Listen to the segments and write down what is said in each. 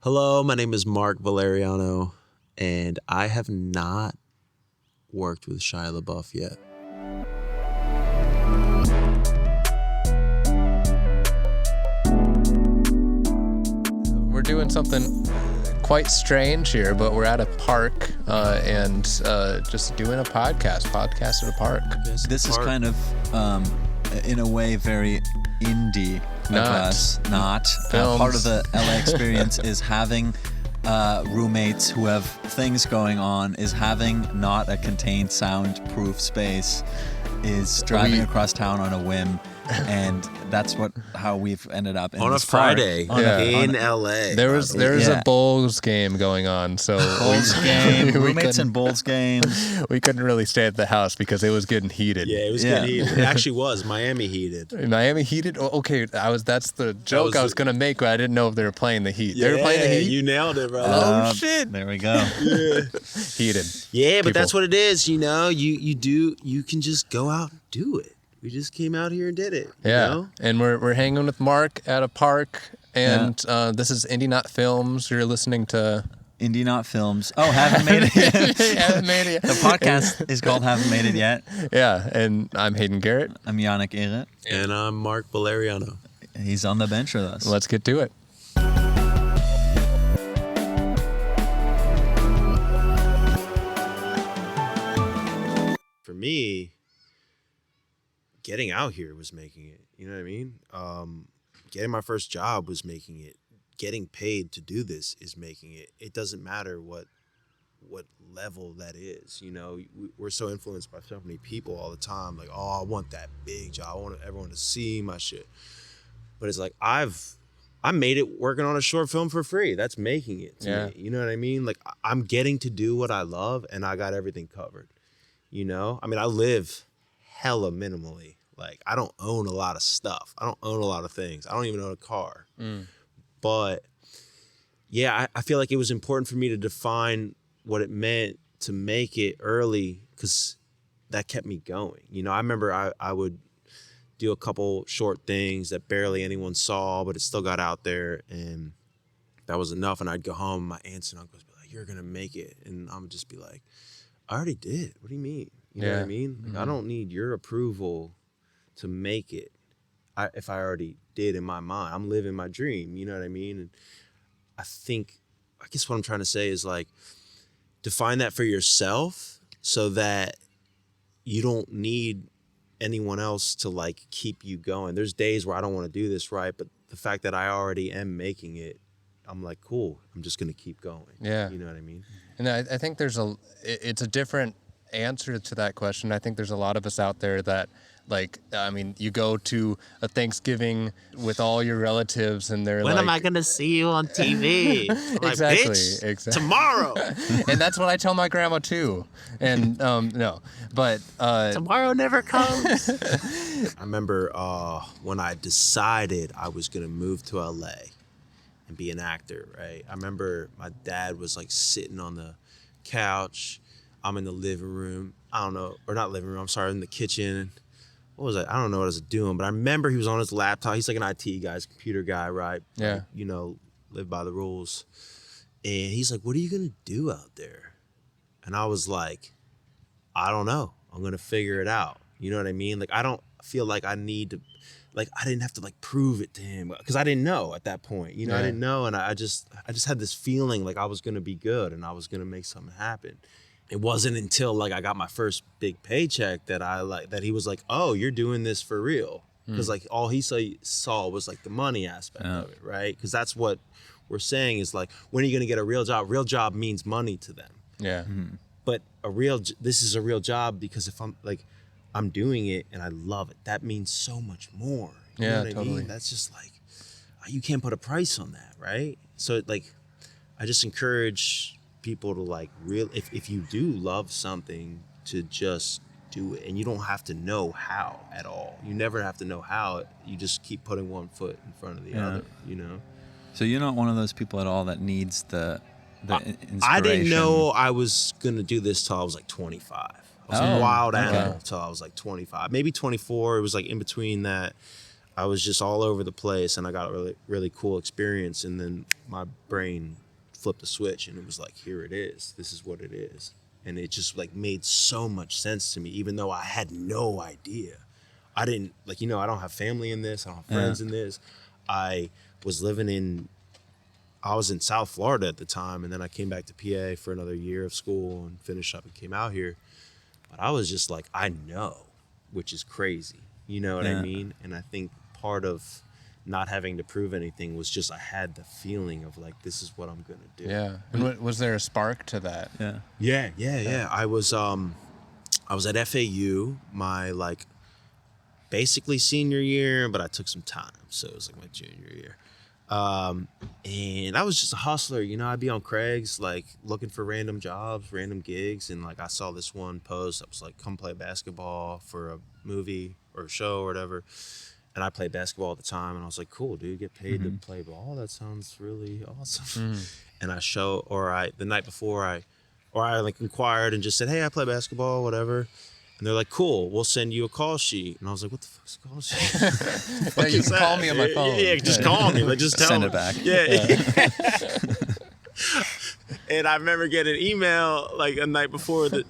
Hello, my name is Mark Valeriano, and I have not worked with Shia LaBeouf yet. We're doing something quite strange here, but we're at a park and just doing a podcast at a park. This is kind of, in a way, very indie of us. Not. Part of the LA experience is having roommates who have things going on, is having not a contained soundproof space, is driving across town on a whim. And that's how we've ended up in on a this Friday park. in LA. There was a Bulls game going on, so Bulls game, roommates and Bulls games. We couldn't really stay at the house because it was getting heated. Yeah, it was getting heated. It actually was Miami heated. Miami heated. Oh, okay, that's the joke I was gonna make, but I didn't know if they were playing the Heat. Yeah, they were playing the Heat. You nailed it, bro. Oh shit! There we go. Yeah. Heated. Yeah, but that's what it is. You know, you can just go out and do it. We just came out here and did it. Yeah, you know? And we're hanging with Mark at a park, and this is Indie Not Films. You're listening to Indie Not Films. Oh, haven't made it yet. Haven't made it yet. The podcast is called Haven't Made It Yet. Yeah, and I'm Hayden Garrett. I'm Yannick Ehret. And I'm Mark Valeriano. He's on the bench with us. Let's get to it. For me, getting out here was making it. You know what I mean? Getting my first job was making it. Getting paid to do this is making it. It doesn't matter what level that is. You know, we're so influenced by so many people all the time. Like, oh, I want that big job. I want everyone to see my shit. But it's like I made it working on a short film for free. That's making it to me. You know what I mean? Like I'm getting to do what I love, and I got everything covered. You know, I mean, I live hella minimally. Like, I don't own a lot of stuff. I don't own a lot of things. I don't even own a car. But, yeah, I feel like it was important for me to define what it meant to make it early because that kept me going. You know, I remember I would do a couple short things that barely anyone saw, but it still got out there, and that was enough. And I'd go home, and my aunts and uncles would be like, you're going to make it. And I'm just be like, I already did. What do you mean? You know what I mean? Like, I don't need your approval to make it. If I already did in my mind, I'm living my dream. You know what I mean? And I guess what I'm trying to say is like, define that for yourself so that you don't need anyone else to like keep you going. There's days where I don't want to do this right, but the fact that I already am making it, I'm like, cool. I'm just going to keep going. Yeah. You know what I mean? And I think it's a different answer to that question. I think there's a lot of us out there that, like, I mean, you go to a Thanksgiving with all your relatives and they're when like... am I going to see you on TV? Exactly, like, bitch, exactly. tomorrow. And that's what I tell my grandma too. And no, but... tomorrow never comes. I remember when I decided I was going to move to LA and be an actor, right? I remember my dad was like sitting on the couch. I'm in the living room. I don't know, or not living room, I'm sorry, in the kitchen. What was I don't know what I was doing, but I remember he was on his laptop. He's like an IT guy, computer guy, right? Yeah. Like, you know, live by the rules. And he's like, what are you going to do out there? And I was like, I don't know. I'm going to figure it out. You know what I mean? Like, I don't feel like I need to, like, I didn't have to like prove it to him because I didn't know at that point. You know, I didn't know. And I just had this feeling like I was going to be good and I was going to make something happen. It wasn't until like I got my first big paycheck that he was like, oh, you're doing this for real. Because like all he saw was like the money aspect of it, right? Because that's what we're saying is like, when are you going to get a real job? Real job means money to them. Yeah. Mm-hmm. But this is a real job because if I'm doing it and I love it, that means so much more. You know what I mean? That's just like, you can't put a price on that, right? So like, I just encourage people to like if you do love something, to just do it, and you don't have to know how at all. You never have to know how. You just keep putting one foot in front of the other, you know. So you're not one of those people at all that needs the inspiration. I didn't know I was gonna do this till I was like 25. I was a wild animal till I was like 25, maybe 24. It was like in between that. I was just all over the place, and I got a really, really cool experience. And then my brain flipped a switch, and it was like, here it is. This is what it is. And it just like made so much sense to me, even though I had no idea. I didn't like, you know, I don't have family in this. I don't have friends in this. I was I was in South Florida at the time, and then I came back to PA for another year of school and finished up and came out here. But I was just like, I know, which is crazy. You know what I mean? And I think part of not having to prove anything was just I had the feeling of like, this is what I'm gonna do. Yeah. And was there a spark to that? Yeah. I was at FAU my like basically senior year, but I took some time, so it was like my junior year. And I was just a hustler, you know. I'd be on Craig's like looking for random jobs, random gigs, and like I saw this one post that was like, come play basketball for a movie or a show or whatever. And I played basketball at the time, and I was like, cool, dude, get paid to play ball. That sounds really awesome. And the night before I like inquired and just said, hey, I play basketball, whatever. And they're like, cool, we'll send you a call sheet. And I was like, what the fuck's a call sheet? Yeah, you can call me on my phone. Yeah, just call me. Like, just tell Send me. it back. Yeah. And I remember getting an email like a night before the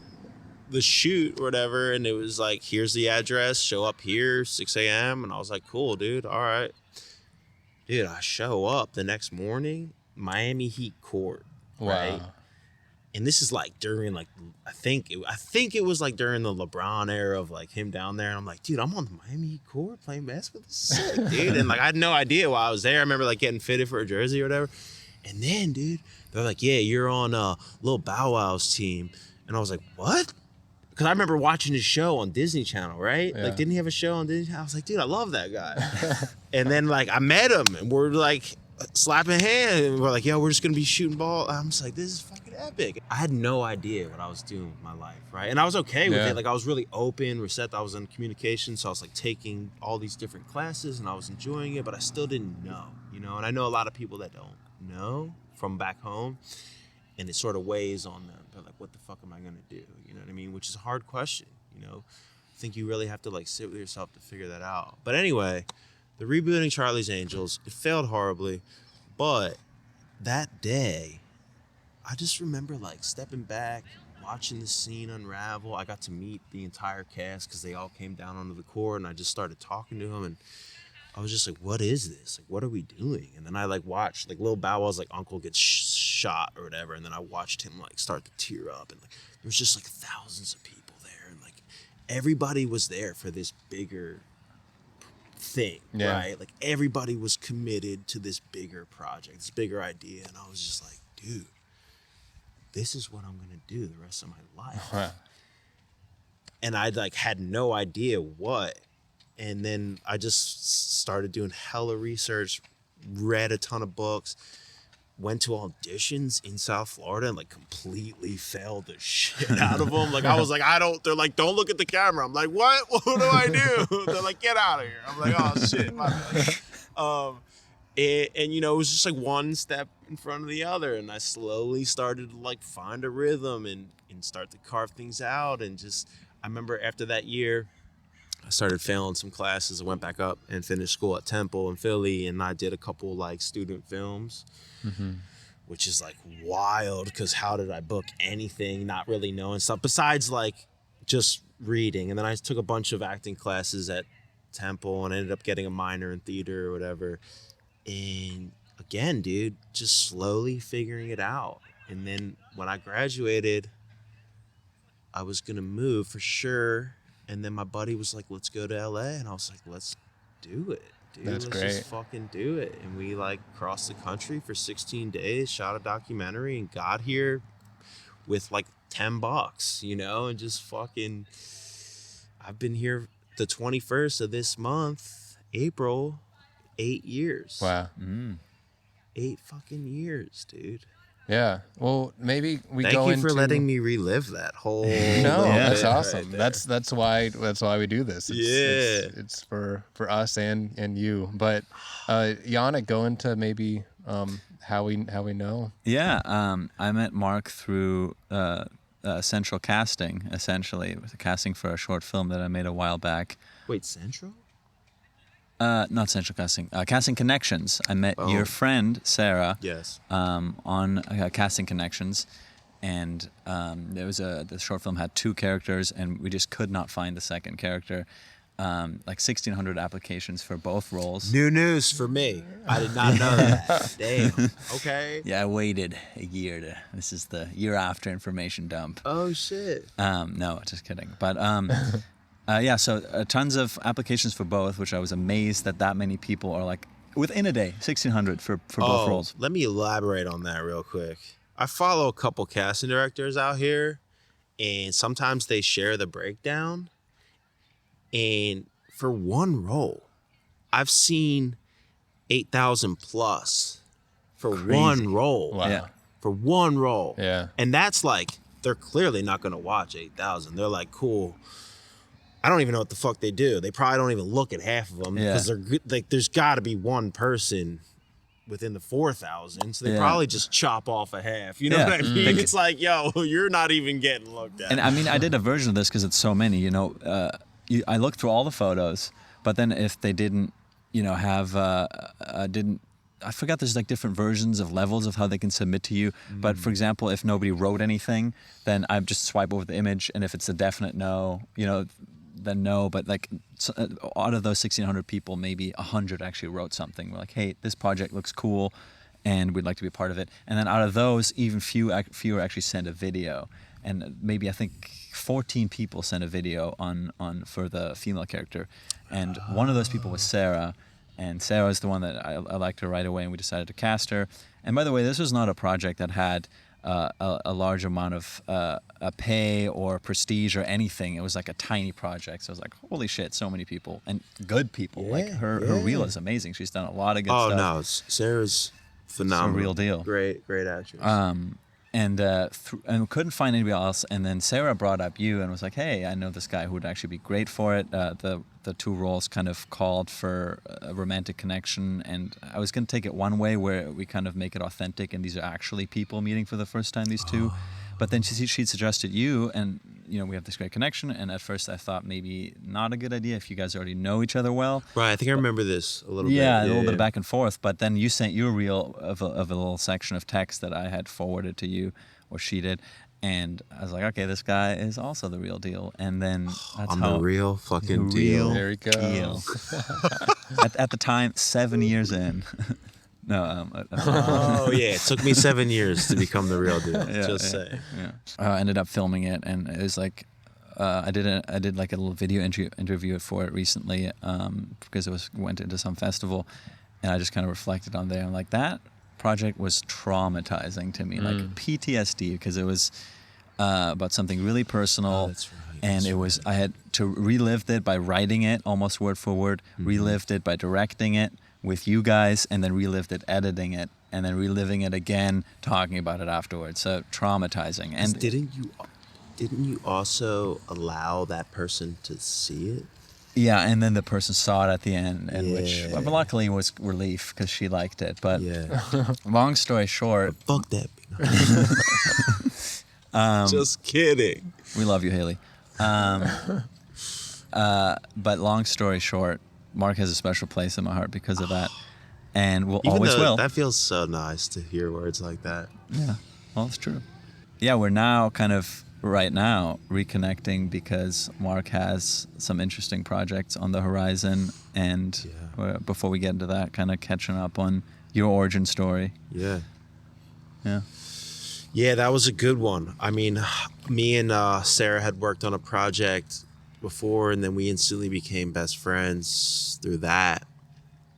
shoot or whatever, and it was like, here's the address, show up here, 6 a.m. And I was like, cool, dude, all right. Dude, I show up the next morning, Miami Heat court, right? Wow. And this is like during like, I think it was like during the LeBron era of like him down there. And I'm like, dude, I'm on the Miami Heat court playing basketball. This is sick, dude. And like, I had no idea why I was there. I remember like getting fitted for a jersey or whatever. And then, dude, they're like, yeah, you're on Lil Bow Wow's team. And I was like, what? Because I remember watching his show on Disney Channel, right? Yeah. Like, didn't he have a show on Disney Channel? I was like, dude, I love that guy. And then like I met him, and we're like slapping hands, and we're like, yo, we're just gonna be shooting ball. I'm just like, this is fucking epic. I had no idea what I was doing with my life, right? And I was okay with it. Like, I was really open, receptive. I was in communication, so I was like taking all these different classes, and I was enjoying it, but I still didn't know, you know? And I know a lot of people that don't know from back home, and it sort of weighs on them. They're like, what the fuck am I gonna do? You know what I mean? Which is a hard question, you know? I think you really have to like sit with yourself to figure that out. But anyway, the rebooting Charlie's Angels, it failed horribly, but that day, I just remember like stepping back, watching the scene unravel. I got to meet the entire cast because they all came down onto the court, and I just started talking to them, and I was just like, what is this? Like, what are we doing? And then I like watched like Lil Bow Wow's like uncle get shot or whatever, and then I watched him like start to tear up, and like there was just like thousands of people there, and like everybody was there for this bigger thing, right? Like everybody was committed to this bigger project, this bigger idea, and I was just like, dude, this is what I'm gonna do the rest of my life. And I like had no idea what. And then I just started doing hella research, read a ton of books, went to auditions in South Florida, and like completely failed the shit out of them. Like I was like, they're like, don't look at the camera. I'm like, what? What do I do? They're like, get out of here. I'm like, oh shit, my bad. And you know, it was just like one step in front of the other, and I slowly started to like find a rhythm and start to carve things out. And just, I remember after that year, I started failing some classes. I went back up and finished school at Temple in Philly, and I did a couple like student films, which is like wild, because how did I book anything not really knowing stuff besides like just reading? And then I took a bunch of acting classes at Temple and ended up getting a minor in theater or whatever. And again, dude, just slowly figuring it out. And then when I graduated, I was gonna move for sure. And then my buddy was like, let's go to LA. And I was like, let's do it, dude. That's let's great. just fucking do it. And we like crossed the country for 16 days, shot a documentary, and got here with like $10, you know, and just fucking, I've been here the 21st of this month, April, 8 years. Wow. 8 fucking years, dude. Yeah. Well, maybe we Thank go you into... for letting me relive that whole. No, that's bit awesome. right there. That's why we do this. It's for us and you. But Yannick, go into maybe how we know. Yeah, I met Mark through Central Casting. Essentially, it was a casting for a short film that I made a while back. Wait, Central? not central casting, casting connections. I met your friend Sarah. Yes. On casting connections, and the short film had 2 characters, and we just could not find the second character. Like 1,600 applications for both roles. New news for me. I did not know that. Damn. Okay. Yeah, I waited a year this is the year after information dump. Oh shit. No, just kidding. But yeah, so tons of applications for both, which I was amazed that many people are like, within a day, 1,600 for both roles. Let me elaborate on that real quick. I follow a couple casting directors out here, and sometimes they share the breakdown. And for one role, I've seen 8,000 plus for Crazy. one role. Wow. Yeah. For one role. Yeah. And that's like, they're clearly not going to watch 8,000. They're like, cool. I don't even know what the fuck they do. They probably don't even look at half of them because they're like, there's got to be one person within the 4,000. So they probably just chop off a half. You know what I mean? It's like, yo, you're not even getting looked at. And I mean, I did a version of this because it's so many, I looked through all the photos, but then if they didn't, have, I forgot there's like different versions of levels of how they can submit to you. But for example, if nobody wrote anything, then I just swipe over the image. And if it's a definite no, then no. But like out of those 1,600 people, maybe 100 actually wrote something. We're like, hey, this project looks cool and we'd like to be a part of it. And then out of those, even fewer actually sent a video. And maybe I think 14 people sent a video on for the female character. And one of those people was Sarah. And Sarah is the one that I liked her right away, and we decided to cast her. And by the way, this was not a project that had a large amount of pay or prestige or anything. It was like a tiny project. So I was like, holy shit, so many people. And good people. Like her reel is amazing. She's done a lot of good stuff. Oh, no. Sarah's phenomenal. It's a real deal. Great actress. And we couldn't find anybody else. And then Sarah brought up you and was like, hey, I know this guy who would actually be great for it. The 2 roles kind of called for a romantic connection. And I was going to take it one way where we kind of make it authentic and these are actually people meeting for the first time, these 2. But then she suggested you, and we have this great connection. And at first I thought maybe not a good idea if you guys already know each other well. Right, I think I remember this a little bit. Yeah, a little bit of back and forth. But then you sent your reel of a little section of text that I had forwarded to you, or she did. And I was like, okay, this guy is also the real deal. And then that's I'm how the real fucking deal. There we go. deal. at the time, 7 years in. No. Oh yeah, it took me 7 years to become the real deal. Just saying. Yeah. I ended up filming it, and it was like I did like a little video interview for it recently because it went into some festival, and I just kind of reflected on there. I'm like, that project was traumatizing to me, like PTSD, because it was about something really personal. That's right. And I had to relive it by writing it almost word for word, relived it by directing it with you guys, and then relived it editing it, and then reliving it again, talking about it afterwards. So traumatizing. And didn't you also allow that person to see it? yeah, and then the person saw it at the end, and which luckily was relief because she liked it. But long story short, fuck that. Just kidding. We love you, Haley. But long story short, Mark has a special place in my heart because of that, and always will. That feels so nice to hear words like that. Yeah, well, it's true. Yeah, we're now kind of right now reconnecting because Mark has some interesting projects on the horizon, and before we get into that, kind of catching up on your origin story. Yeah, that was a good one. I mean, me and Sarah had worked on a project before, and then we instantly became best friends through that.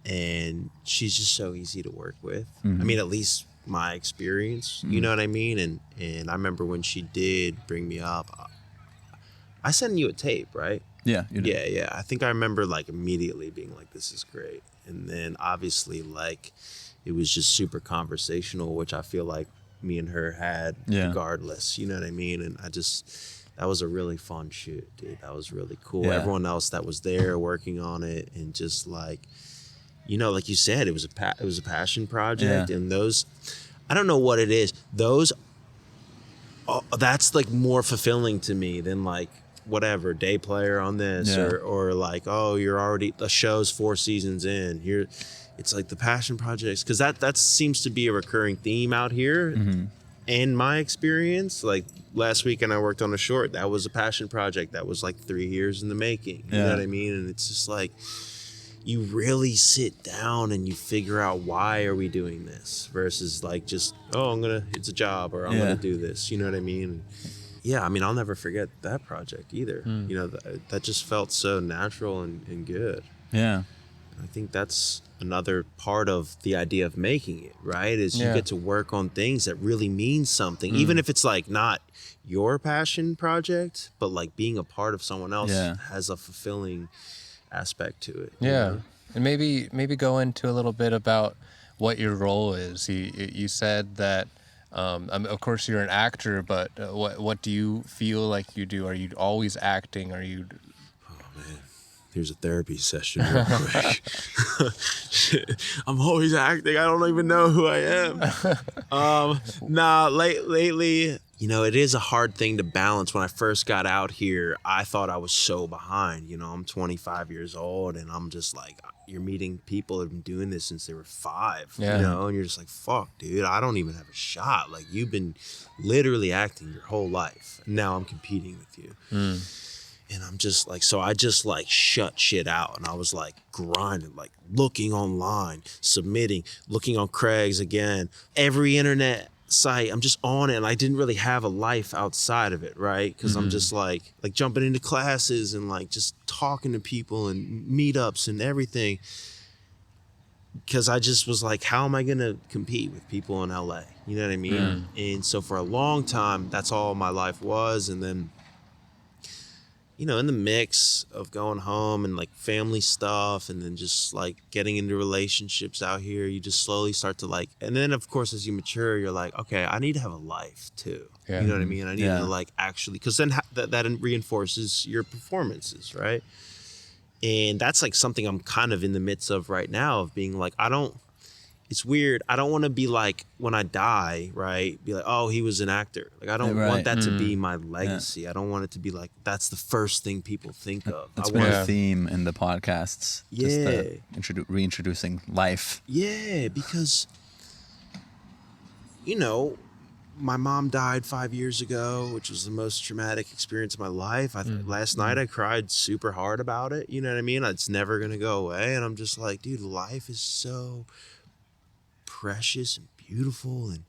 And she's just so easy to work with. I mean, at least my experience, you know what I mean? And I remember when she did bring me up, I sent you a tape, right? Yeah, you did. Yeah. I think I remember like immediately being like, this is great. And then obviously like it was just super conversational, which I feel like me and her had regardless, you know what I mean? And that was a really fun shoot, dude. That was really cool. Yeah. Everyone else that was there working on it, and just like, like you said, it was a passion project. And those, I don't know what it is. Those, that's like more fulfilling to me than like whatever day player on this, or like, oh, you're already, the show's 4 seasons in here. It's like the passion projects, because that seems to be a recurring theme out here. In my experience, like last weekend I worked on a short that was a passion project that was like 3 years in the making. You know what I mean? And it's just like, you really sit down and you figure out, why are we doing this, versus like just, oh, it's a job, or I'm gonna do this. You know what I mean? Yeah, I mean, I'll never forget that project either. You know, that just felt so natural and good. Yeah. I think that's another part of the idea of making it, right? Is you get to work on things that really mean something, even if it's like not your passion project, but like being a part of someone else has a fulfilling aspect to it. Yeah. You know? And maybe go into a little bit about what your role is. You said that, of course you're an actor, but what do you feel like you do? Are you always acting? Are you... Here's a therapy session real quick. I'm always acting. I don't even know who I am. Lately, you know, it is a hard thing to balance. When I first got out here, I thought I was so behind. You know, I'm 25 years old, and I'm just like, you're meeting people that have been doing this since they were 5. You know, and you're just like, fuck, dude, I don't even have a shot. Like, you've been literally acting your whole life. Now I'm competing with you. And I'm just like, so I just like shut shit out. And I was like grinding, like looking online, submitting, looking on Craig's again, every internet site. I'm just on it. And I didn't really have a life outside of it, right? Because I'm just like jumping into classes and like just talking to people and meetups and everything. Because I just was like, how am I going to compete with people in LA? You know what I mean? And so for a long time, that's all my life was. And then, you know, in the mix of going home and like family stuff, and then just like getting into relationships out here, you just slowly start to like, and then of course, as you mature, you're like, okay, I need to have a life too. You know what I mean? I need to like actually, because then that reinforces your performances, right? And that's like something I'm kind of in the midst of right now, of being like, it's weird. I don't want to be like, when I die, right, be like, oh, he was an actor. Like, I don't want that to be my legacy. I don't want it to be like, that's the first thing people think of. That's been a theme in the podcasts. Just reintroducing life. Yeah, because, you know, my mom died 5 years ago, which was the most traumatic experience of my life. Last night I cried super hard about it. You know what I mean? It's never going to go away. And I'm just like, dude, life is so precious and beautiful. And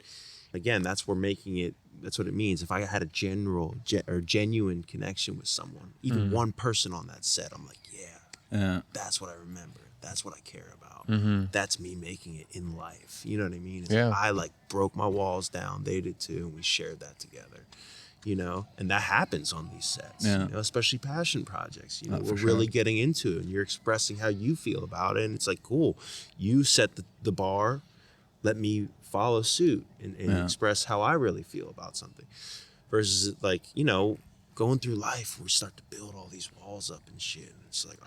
again, that's what it means. If I had a genuine connection with someone, even one person on that set, I'm like, that's what I remember. That's what I care about. That's me making it in life. You know what I mean? I like broke my walls down. They did too. And we shared that together, you know, and that happens on these sets, you know, especially passion projects. You know, we're really getting into it, and you're expressing how you feel about it. And it's like, cool, you set the bar. Let me follow suit and express how I really feel about something. Versus like, you know, going through life, we start to build all these walls up and shit. And it's like,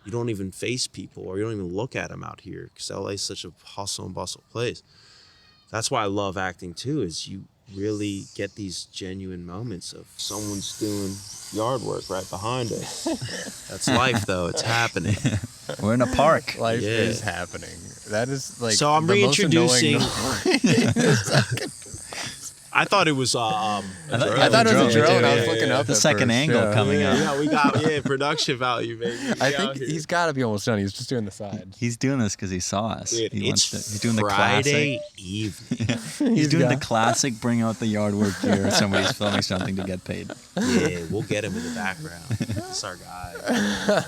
you don't even face people, or you don't even look at them out here, because LA is such a hustle and bustle place. That's why I love acting too, is you really get these genuine moments of someone's doing yard work right behind us. That's life though. It's happening. We're in a park. Life is happening. That is like, so I'm reintroducing. I thought it was I thought it was a drone. I was looking up the second angle coming up. Yeah, we got production value, baby. I think he's got to be almost done. He's just doing the sides. He's doing this because he saw us. Dude, He's doing Friday the classic evening. He's doing the classic. Bring out the yard work gear. Somebody's filming something to get paid. Yeah, we'll get him in the background. That's our guy.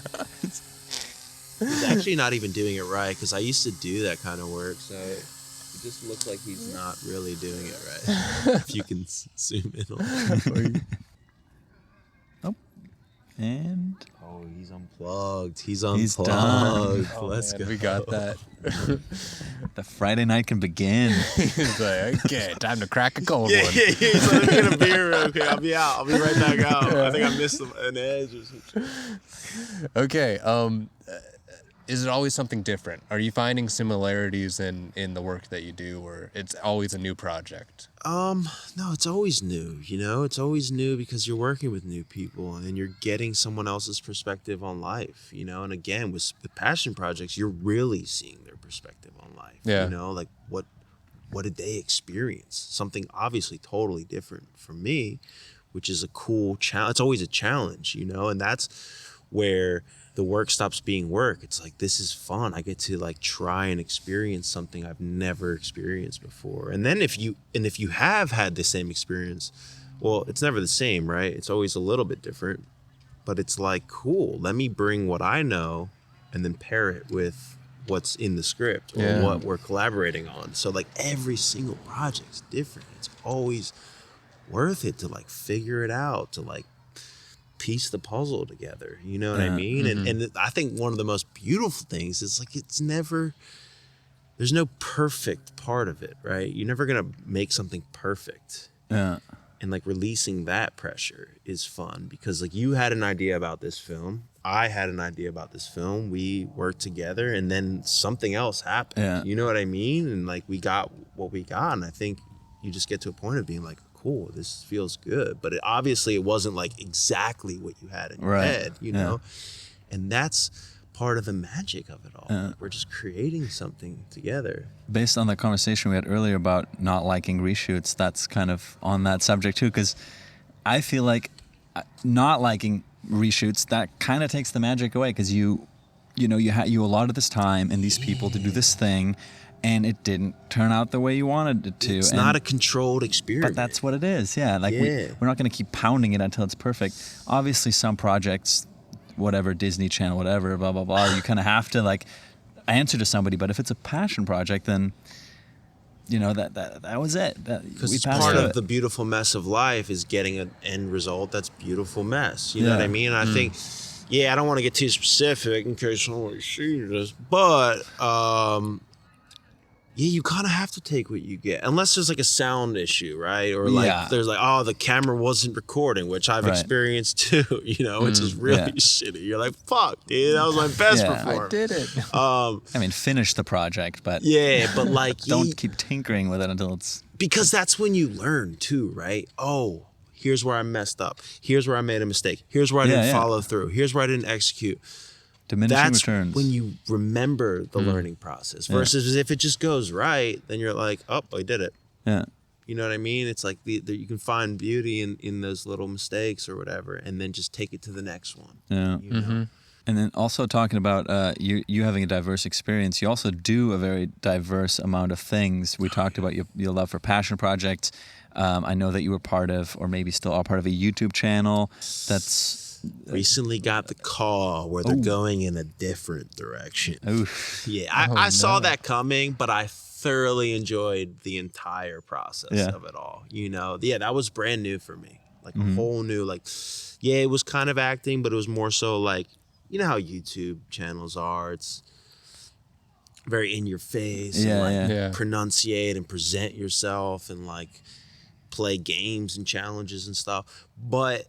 He's actually not even doing it right, because I used to do that kind of work, so it just looks like he's not really doing it right. If you can zoom in on it. And he's unplugged. He's unplugged. He's done. Let's go. We got that. The Friday night can begin. He's like, okay, time to crack a cold one. Yeah. He's like, let me get a beer real quick. I'll be out. I'll be right back out. I think I missed an edge or something. Okay. is it always something different? Are you finding similarities in the work that you do, or it's always a new project? No, it's always new, you know? It's always new because you're working with new people and you're getting someone else's perspective on life, you know? And again, with passion projects, you're really seeing their perspective on life. Yeah. You know, like what did they experience? Something obviously totally different from me, which is a cool challenge. It's always a challenge, you know? And that's where the work stops being work. It's like, this is fun. I get to like try and experience something I've never experienced before. And then if you have had the same experience, well, it's never the same, right? It's always a little bit different, but it's like, cool, let me bring what I know and then pair it with what's in the script or what we're collaborating on. So like every single project's different. It's always worth it to like figure it out, to like piece the puzzle together, you know what I mean? And I think one of the most beautiful things is like, there's no perfect part of it, right? You're never gonna make something perfect. And like releasing that pressure is fun because like you had an idea about this film, I had an idea about this film, we worked together, and then something else happened. You know what I mean? And like we got what we got, and I think you just get to a point of being like, cool, this feels good. But obviously it wasn't like exactly what you had in your head, you know? And that's part of the magic of it all. Like we're just creating something together. Based on the conversation we had earlier about not liking reshoots, that's kind of on that subject too, because I feel like not liking reshoots, that kind of takes the magic away, because you allotted this time and these people to do this thing, and it didn't turn out the way you wanted it to. It's not a controlled experience. But that's what it is, yeah. Like we're not going to keep pounding it until it's perfect. Obviously, some projects, whatever, Disney Channel, whatever, blah, blah, blah, you kind of have to like answer to somebody. But if it's a passion project, then, you know, that was it. Because it's part of the beautiful mess of life is getting an end result that's beautiful mess. You know what I mean? And I think, I don't want to get too specific in case someone sees this, but you kind of have to take what you get, unless there's like a sound issue, right? Or like there's like, oh, the camera wasn't recording, which I've experienced too, you know, which is really shitty. You're like, fuck, dude, that was my best performance. I did it. I mean, finish the project, but but like don't keep tinkering with it until it's, because that's when you learn too, right? Oh, here's where I messed up. Here's where I made a mistake. Here's where I didn't follow through. Here's where I didn't execute. Diminishing returns. When you remember the learning process versus if it just goes right, then you're like, oh, I did it. You know what I mean? It's like you can find beauty in those little mistakes or whatever, and then just take it to the next one. You know? And then also talking about you having a diverse experience, you also do a very diverse amount of things. We talked about your love for passion projects. I know that you were part of, or maybe still are part of, a YouTube channel that's recently got the call where they're going in a different direction. I saw that coming, but I thoroughly enjoyed the entire process of it all. You know, that was brand new for me. Like a whole new, like, it was kind of acting, but it was more so like, you know how YouTube channels are. It's very in your face and like pronunciate and present yourself and like play games and challenges and stuff. But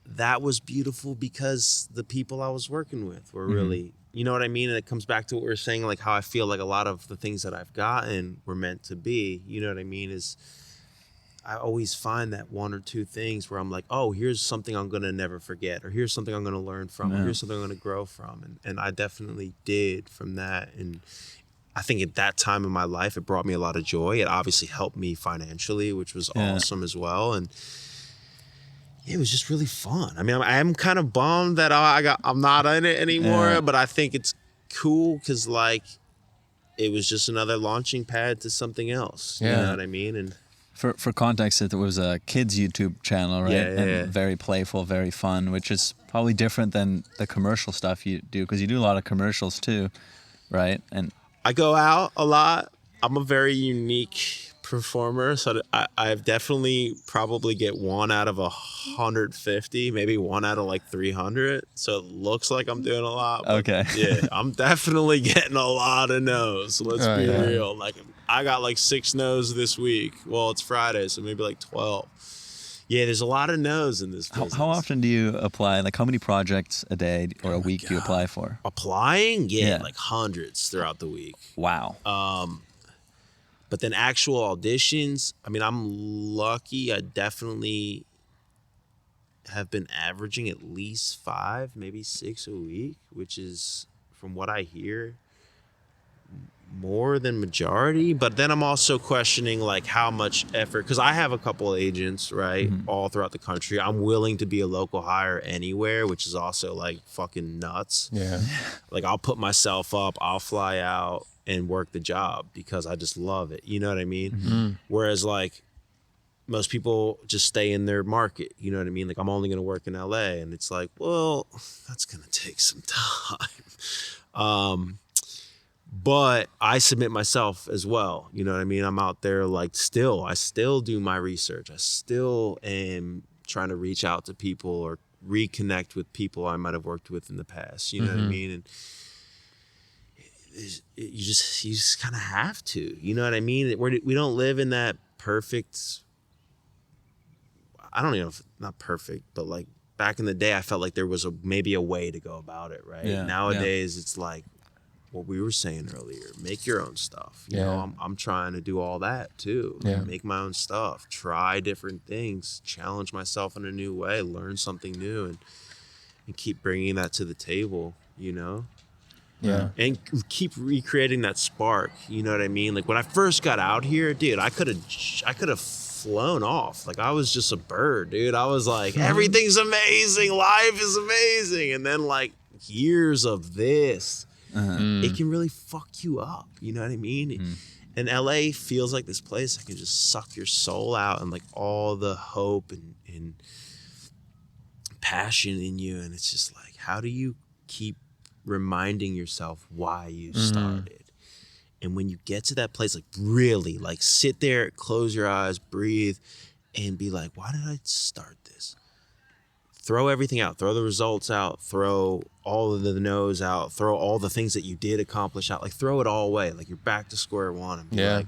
that was beautiful because the people I was working with were really, you know what I mean? And it comes back to what we were saying, like how I feel like a lot of the things that I've gotten were meant to be, you know what I mean? Is I always find that one or two things where I'm like, oh, here's something I'm going to never forget, or here's something I'm going to learn from, or here's something I'm going to grow from. And I definitely did from that. And I think at that time in my life, it brought me a lot of joy. It obviously helped me financially, which was awesome as well. And it was just really fun. I mean, I'm kind of bummed that I'm not in it anymore, but I think it's cool because like it was just another launching pad to something else. You know what I mean? And for context, it was a kids YouTube channel, right? Very playful, very fun, which is probably different than the commercial stuff you do, because you do a lot of commercials too, right? And I go out a lot. I'm a very unique performer, so I've definitely probably get 1 out of 150, maybe 1 out of like 300. So it looks like I'm doing a lot. Okay. I'm definitely getting a lot of no's. So let's be real. Like I got like 6 no's this week. Well, it's Friday, so maybe like 12. Yeah, there's a lot of no's in this business. How often do you apply? Like, how many projects a day or a week do you apply for? Applying? Yeah, like hundreds throughout the week. Wow. But then actual auditions, I mean, I'm lucky. I definitely have been averaging at least 5, maybe 6 a week, which is, from what I hear, more than majority. But then I'm also questioning like how much effort, because I have a couple of agents, right, all throughout the country. I'm willing to be a local hire anywhere, which is also like fucking nuts. Yeah. Like, I'll put myself up, I'll fly out and work the job because I just love it. You know what I mean? Whereas like most people just stay in their market. You know what I mean? Like, I'm only going to work in LA, and it's like, well, that's going to take some time. But I submit myself as well. You know what I mean? I'm out there like I still do my research. I still am trying to reach out to people or reconnect with people I might have worked with in the past. You know what I mean? And you just kind of have to. You know what I mean? We don't live in that perfect. I don't even know if not perfect, but like back in the day, I felt like there was maybe a way to go about it. Right? Nowadays, it's like what we were saying earlier, make your own stuff. You know, I'm trying to do all that too. Make my own stuff, try different things, challenge myself in a new way, learn something new, and keep bringing that to the table, you know? Yeah. And keep recreating that spark, you know what I mean? Like, when I first got out here, dude, I could have flown off. Like, I was just a bird, dude. I was like, everything's amazing, life is amazing. And then like years of this, it can really fuck you up. You know what I mean? And LA feels like this place that can just suck your soul out, and like all the hope and passion in you. And it's just like, how do you keep reminding yourself why you started? And when you get to that place, like really like sit there, close your eyes, breathe, and be like, why did I start this? Throw everything out, throw the results out, throw all of the no's out, throw all the things that you did accomplish out, like throw it all away. Like, you're back to square one. And be like, you know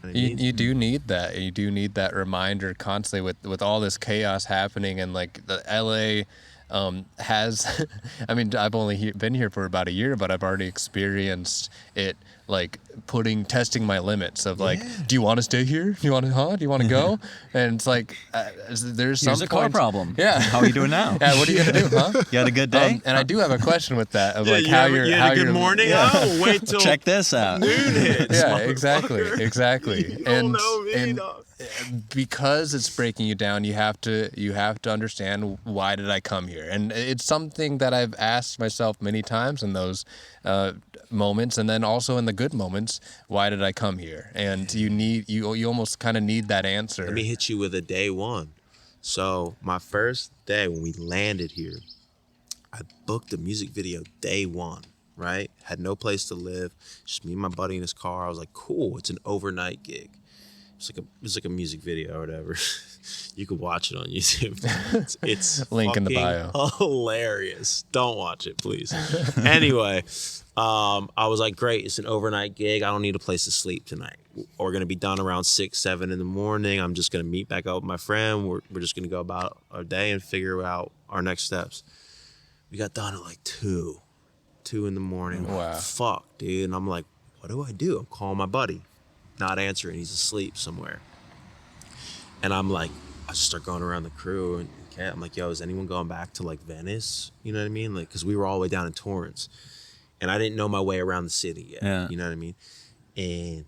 what I mean? You do need that. You do need that reminder constantly with all this chaos happening, and like the LA has, I mean, I've only been here for about a year, but I've already experienced it, like testing my limits of like, do you want to stay here? Do you want to go? And it's like, there's some a car problem. Yeah. How are you doing now? Yeah. What are you going to do, huh? You had a good day? And I do have a question with that of like you had a good morning? Yeah. Oh, wait till Check this out. noon hits. Yeah, exactly. You don't know me, dog. Because it's breaking you down, you have to understand, why did I come here? And it's something that I've asked myself many times in those moments, and then also in the good moments, why did I come here? And you almost kind of need that answer. Let me hit you with a day one. So my first day when we landed here, I booked a music video day one, right? Had no place to live, just me and my buddy in his car. I was like, cool, it's an overnight gig. It's like a music video or whatever. You could watch it on YouTube. It's link in the bio. Hilarious. Don't watch it, please. Anyway, I was like, great, it's an overnight gig. I don't need a place to sleep tonight. We're gonna be done around 6, 7 in the morning. I'm just gonna meet back up with my friend. We're just gonna go about our day and figure out our next steps. We got done at like 2 in the morning. Wow. Like, fuck, dude. And I'm like, what do I do? I'm calling my buddy. Not answering, he's asleep somewhere. And I'm like, I just start going around the crew, and I'm like, yo, is anyone going back to like Venice? You know what I mean? Like, because we were all the way down in Torrance, and I didn't know my way around the city yet. Yeah. You know what I mean? And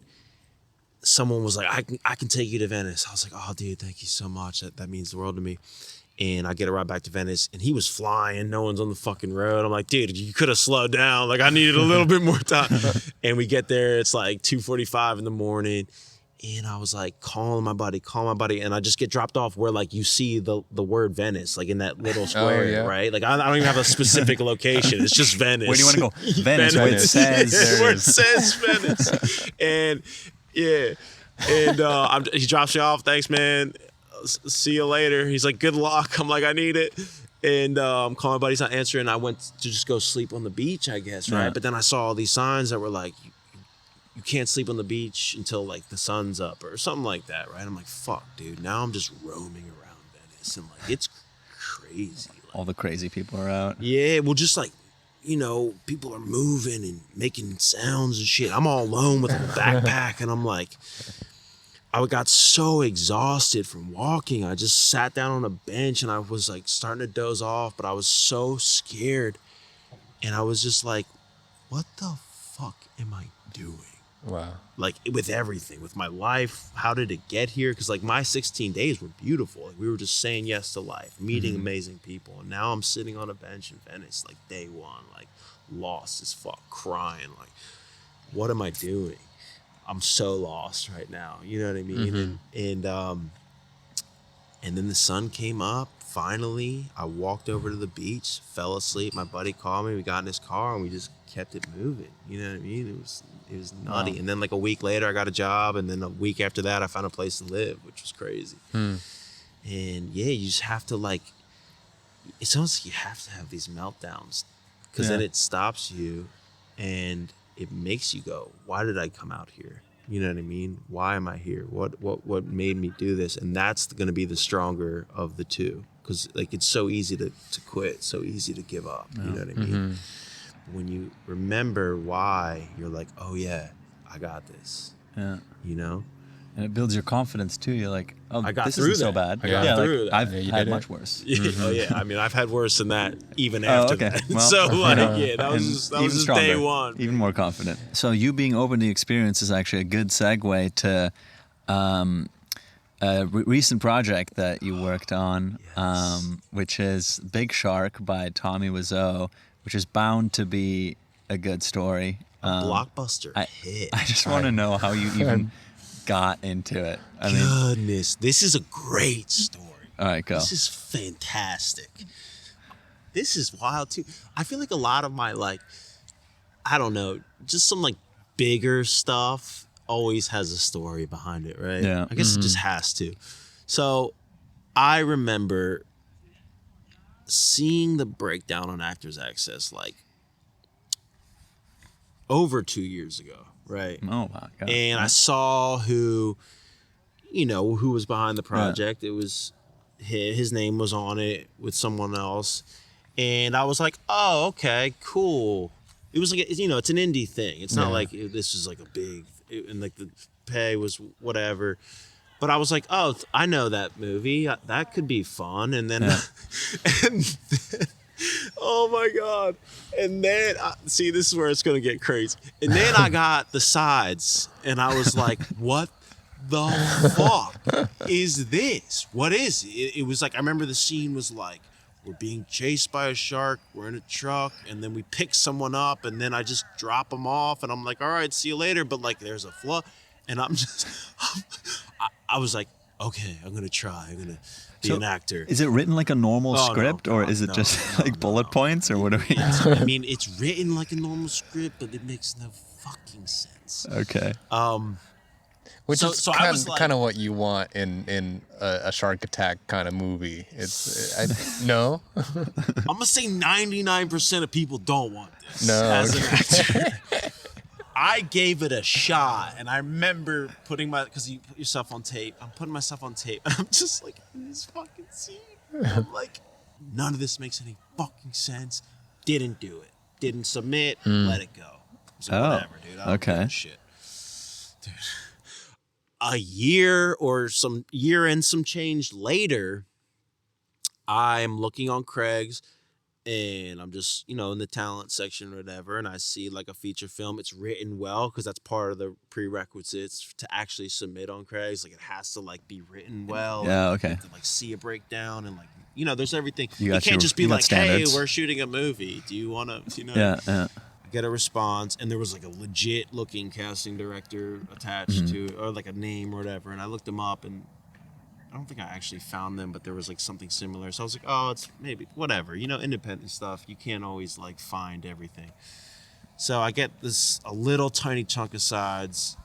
someone was like, I can take you to Venice. I was like, oh, dude, thank you so much. That means the world to me. And I get a ride back to Venice, and he was flying. No one's on the fucking road. I'm like, dude, you could have slowed down. Like, I needed a little bit more time. And we get there. It's like 2:45 in the morning. And I was like, call my buddy. And I just get dropped off where, like, you see the word Venice, like in that little square, right? Like, I don't even have a specific location. It's just Venice. Where do you want to go? Venice. Where it says. Where it says Venice. And, yeah. And he drops me off. Thanks, man. See you later. He's like, good luck. I'm like, I need it. And I'm calling my buddy, he's not answering. I went to just go sleep on the beach, I guess, right? Yeah. But then I saw all these signs that were like, you can't sleep on the beach until like the sun's up or something like that, right? I'm like, fuck, dude. Now I'm just roaming around this, and like it's crazy. Like, All the crazy people are out. yeah, well, just like, people are moving and making sounds and shit. I'm all alone with a backpack, and I'm like, I got so exhausted from walking. I just sat down on a bench, and I was like starting to doze off, but I was so scared, and I was just like, what the fuck am I doing? Wow. Like with everything, with my life, how did it get here? Because like my 16 days were beautiful. Like we were just saying yes to life, meeting amazing people. And now I'm sitting on a bench in Venice, like day one, like lost as fuck, crying. Like, what am I doing? I'm so lost right now. You know what I mean? And then the sun came up. Finally, I walked over to the beach, fell asleep. My buddy called me. We got in his car and we just kept it moving. You know what I mean? It was nutty. Wow. And then like a week later, I got a job. And then a week after that, I found a place to live, which was crazy. And yeah, you just have to like, it's almost like you have to have these meltdowns because then it stops you and it makes you go, why did I come out here? You know what I mean? Why am I here? What made me do this? And that's going to be the stronger of the two. Because like it's so easy to quit, so easy to give up. You know what I mean? When you remember why, you're like, oh yeah, I got this. Yeah. You know? And it builds your confidence too. You're like, oh, I got this through isn't so that. bad. I got through like, that. I've you had did much it. worse. Oh yeah. I mean, I've had worse than that even after okay. that. Well, So like, and that was even just stronger, day one. even more confident. So you being open to the experience is actually a good segue to a recent project that you worked on, which is Big Shark by Tommy Wiseau, which is bound to be a good story. Blockbuster hit. I just want to know how you even got into it. I mean, Goodness, this is a great story. all right, go. This is fantastic. This is wild too. I feel like a lot of my like, I don't know, just some like bigger stuff always has a story behind it, right? Yeah. I guess it just has to. So I remember seeing the breakdown on Actors Access like over 2 years ago, right? Oh my God. And I saw who was behind the project. It was his name was on it with someone else. And I was like, oh, okay, cool. It was like, it's an indie thing. It's not like this is like a big, and like the pay was whatever. But I was like, oh, I know that movie. That could be fun. And then, and then oh my God. And then, see, this is where it's going to get crazy. And then I got the sides and I was like, what the fuck is this? What is it? It was like, I remember the scene was like, we're being chased by a shark. We're in a truck. And then we pick someone up and then I just drop them off. And I'm like, all right, see you later. But like, there's a flood. And I'm just, I was like, okay, I'm going to try. I'm going to be an actor. Is it written like a normal script, or is it no, just no, like bullet points, or what are we? I mean, it's written like a normal script, but it makes no fucking sense. Okay. Which So- is so I was like- kind of what you want in a shark attack kind of movie. No? I'm gonna say 99% of people don't want this. No, As an actor. I gave it a shot, and I remember because you put yourself on tape. I'm putting myself on tape, and I'm just like in this fucking scene. I'm like, none of this makes any fucking sense. Didn't do it. Didn't submit. Let it go. So whatever, dude. I don't give a shit. Dude. A year and some change later, I'm looking on Craig's and I'm just, in the talent section or whatever, and I see like a feature film. It's written well because that's part of the prerequisites to actually submit on Craig's. Like it has to like be written well. Yeah, okay. You have to like see a breakdown and like, there's everything. You It can't just be you got like, standards. hey, we're shooting a movie. Do you want to, Yeah. get a response, and there was like a legit looking casting director attached to it, or like a name or whatever, and I looked them up and I don't think I actually found them, but there was like something similar, so I was like, oh, it's maybe whatever, independent stuff, you can't always like find everything. So I get a little tiny chunk of sides.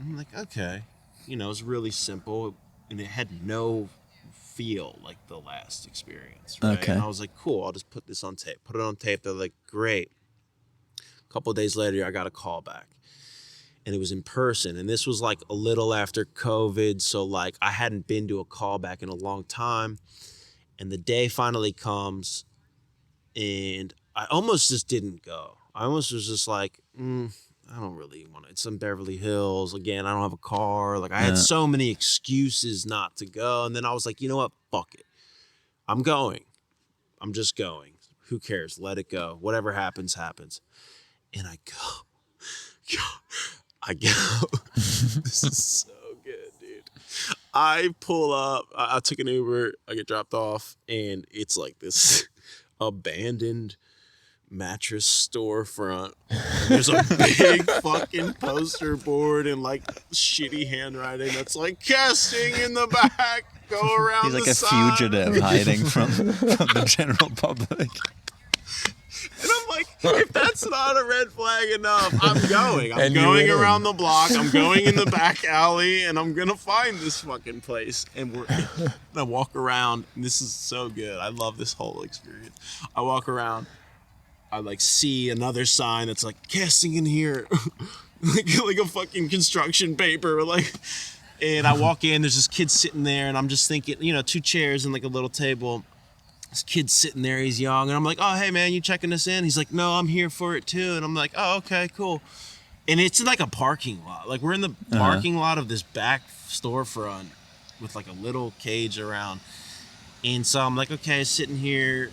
I'm like, okay, it's really simple, and it had no feel like the last experience, right? Okay. And I was like, cool, I'll just put this on tape. Put it on tape. They're like, great. Couple of days later, I got a call back, and it was in person. And this was like a little after COVID, so like I hadn't been to a callback in a long time. And the day finally comes, and I almost just didn't go. I almost was just like, I don't really want to. It's in Beverly Hills. Again, I don't have a car. Like, I had so many excuses not to go. And then I was like, you know what? Fuck it. I'm going. I'm just going. Who cares? Let it go. Whatever happens, happens. And I go. I go. This is so good, dude. I pull up. I took an Uber. I get dropped off. And it's like this abandoned mattress storefront. There's a big fucking poster board and like shitty handwriting that's like casting in the back, go around. He's like the a side. fugitive hiding from the general public. And I'm like, if that's not a red flag enough, I'm going. I'm And you going went around in. the block. I'm going in the back alley, and I'm gonna find this fucking place. And I walk around. And this is so good. I love this whole experience. I walk around. I like see another sign that's like casting in here, like a fucking construction paper, like. And I walk in. There's this kid sitting there, and I'm just thinking, 2 chairs and like a little table. This kid's sitting there, he's young, and I'm like, oh, hey, man, you checking us in? He's like, no, I'm here for it, too. And I'm like, oh, okay, cool. And it's in, like, a parking lot. Like, we're in the parking lot of this back storefront with, like, a little cage around. And so I'm like, okay, sitting here.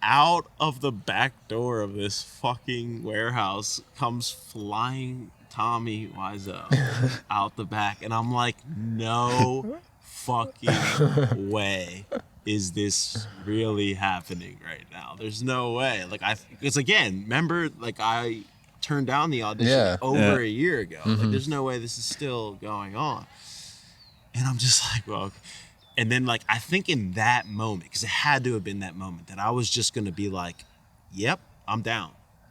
Out of the back door of this fucking warehouse comes flying Tommy Wiseau out the back. And I'm like, no fucking way is this really happening right now? There's no way. Like, it's again, remember, like, I turned down the audition over a year ago. Like, there's no way this is still going on. And I'm just like, well, and then, like, I think in that moment, because it had to have been that moment, that I was just going to be like, yep, I'm down.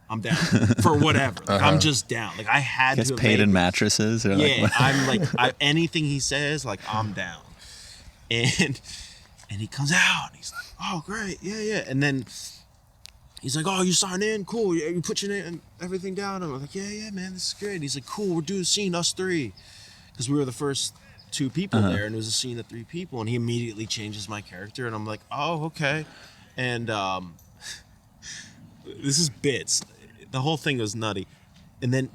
I'm down for whatever. Like, I'm just down. Like, I had Gets to have paid in made- mattresses. Or Yeah, like, I'm like, anything he says, like, I'm down. And he comes out, and he's like, oh, great, yeah. And then he's like, oh, you signed in? Cool. You put your name and everything down? And I'm like, yeah, man, this is great. And he's like, cool, we're doing a scene, us 3. Because we were the first 2 people there, and it was a scene of 3 people. And he immediately changes my character, and I'm like, oh, okay. And this is bits. The whole thing was nutty. And then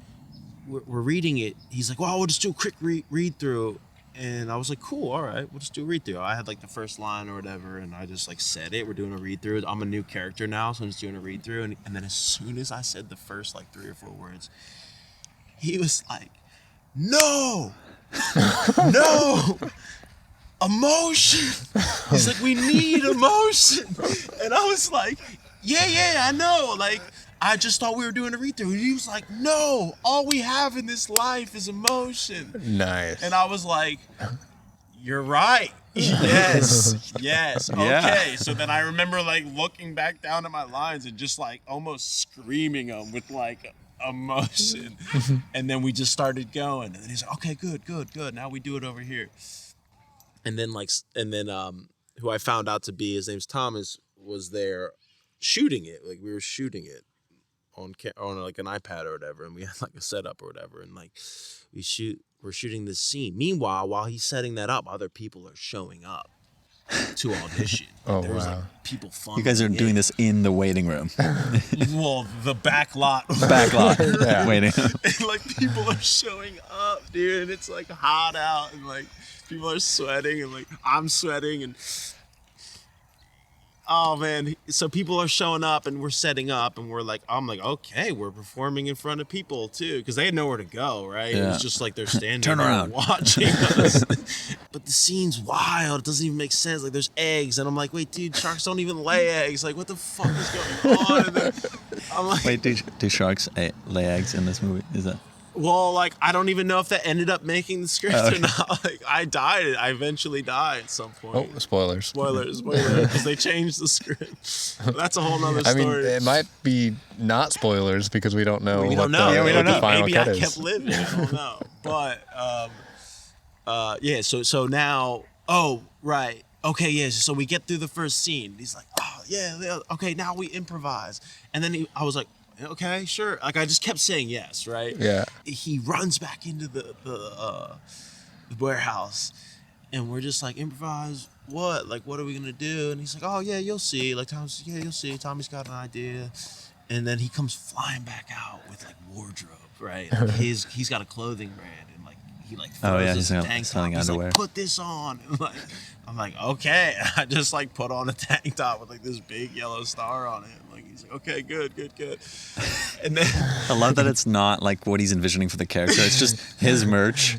we're reading it. He's like, well, we'll just do a quick read through. And I was like, cool, all right, we'll just do a read through. I had like the first line or whatever, and I just like said it. We're doing a read through. I'm a new character now, so I'm just doing a read through. And then as soon as I said the first like 3 or 4 words, he was like, no, emotion. He's like, we need emotion. And I was like, yeah, I know. Like, I just thought we were doing a read-through. And he was like, no, all we have in this life is emotion. Nice. And I was like, you're right. Yes. Okay. So then I remember like looking back down at my lines and just like almost screaming them with like emotion. And then we just started going. And then he's like, okay, good. Now we do it over here. And then who I found out to be, his name's Thomas, was there shooting it. Like, we were shooting it on like an iPad or whatever, and we had like a setup or whatever, and like we're shooting this scene. Meanwhile, while he's setting that up, other people are showing up to audition. Oh, There's wow. like people funneling you guys are doing this in the waiting room. Well, the back lot. Back lot. Waiting. And like people are showing up, dude, and it's like hot out, and like people are sweating, and like I'm sweating, and oh man, so people are showing up, and we're setting up, and I'm like, okay, we're performing in front of people too, because they had nowhere to go, right? It was just like they're standing Turn there around. watching us. But the scene's wild. It doesn't even make sense. Like, there's eggs, and I'm like, wait, dude, sharks don't even lay eggs. Like, what the fuck is going on? And then I'm like, Wait, do sharks lay eggs in this movie? Is that? well, like, I don't even know if that ended up making the script or not. Like, I eventually died at some point. Oh, spoilers. Spoilers, because they changed the script. That's a whole nother I story. mean, it might be not spoilers because we don't know. We what don't know. The, we don't what the know. final Maybe cut I is. kept living. I don't know. But yeah. So now, oh right, okay, yeah. So we get through the first scene. He's like, oh yeah, okay. Now we improvise, and then I was like, okay, sure. Like, I just kept saying yes, right? Yeah. He runs back into the warehouse, and we're just like, improvise. what? Like, what are we gonna do? And he's like, oh yeah, you'll see. Like you'll see. Tommy's got an idea. And then he comes flying back out with like wardrobe, right? Like he's got a clothing brand, and like he like throws his tank top. He's like, put this on. And like I'm like, okay. And I just like put on a tank top with like this big yellow star on it. Like he's like, okay, good. And then I love that it's not like what he's envisioning for the character. It's just his merch.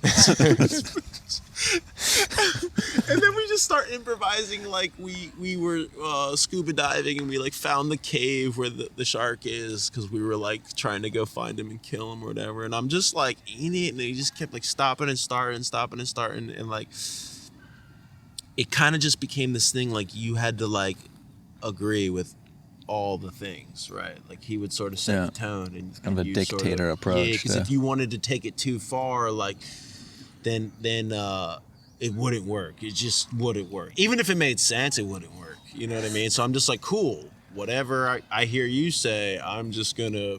And then we just start improvising like we were scuba diving, and we like found the cave where the shark is, because we were like trying to go find him and kill him or whatever. And I'm just like in it, and he just kept like stopping and starting, and like it kind of just became this thing like you had to like agree with all the things, right? Like he would sort of set the tone, and it's kind of a dictator approach. Yeah, because if you wanted to take it too far, like then it wouldn't work. It just wouldn't work. Even if it made sense, it wouldn't work. You know what I mean? So I'm just like, cool. Whatever I hear you say, I'm just gonna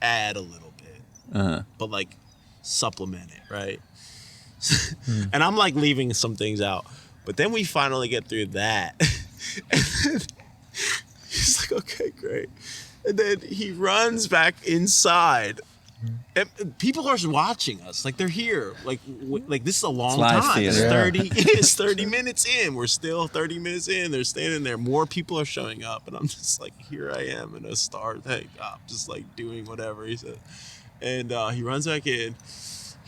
add a little bit, but like supplement it, right? And I'm like leaving some things out. But then we finally get through that. And then he's like, okay, great. And then he runs back inside. And people are watching us. Like, they're here. Like this is a long time. It's 30 minutes in. We're still 30 minutes in. They're standing there. More people are showing up. And I'm just like, here I am in a star tank top, just like doing whatever he said. And he runs back in.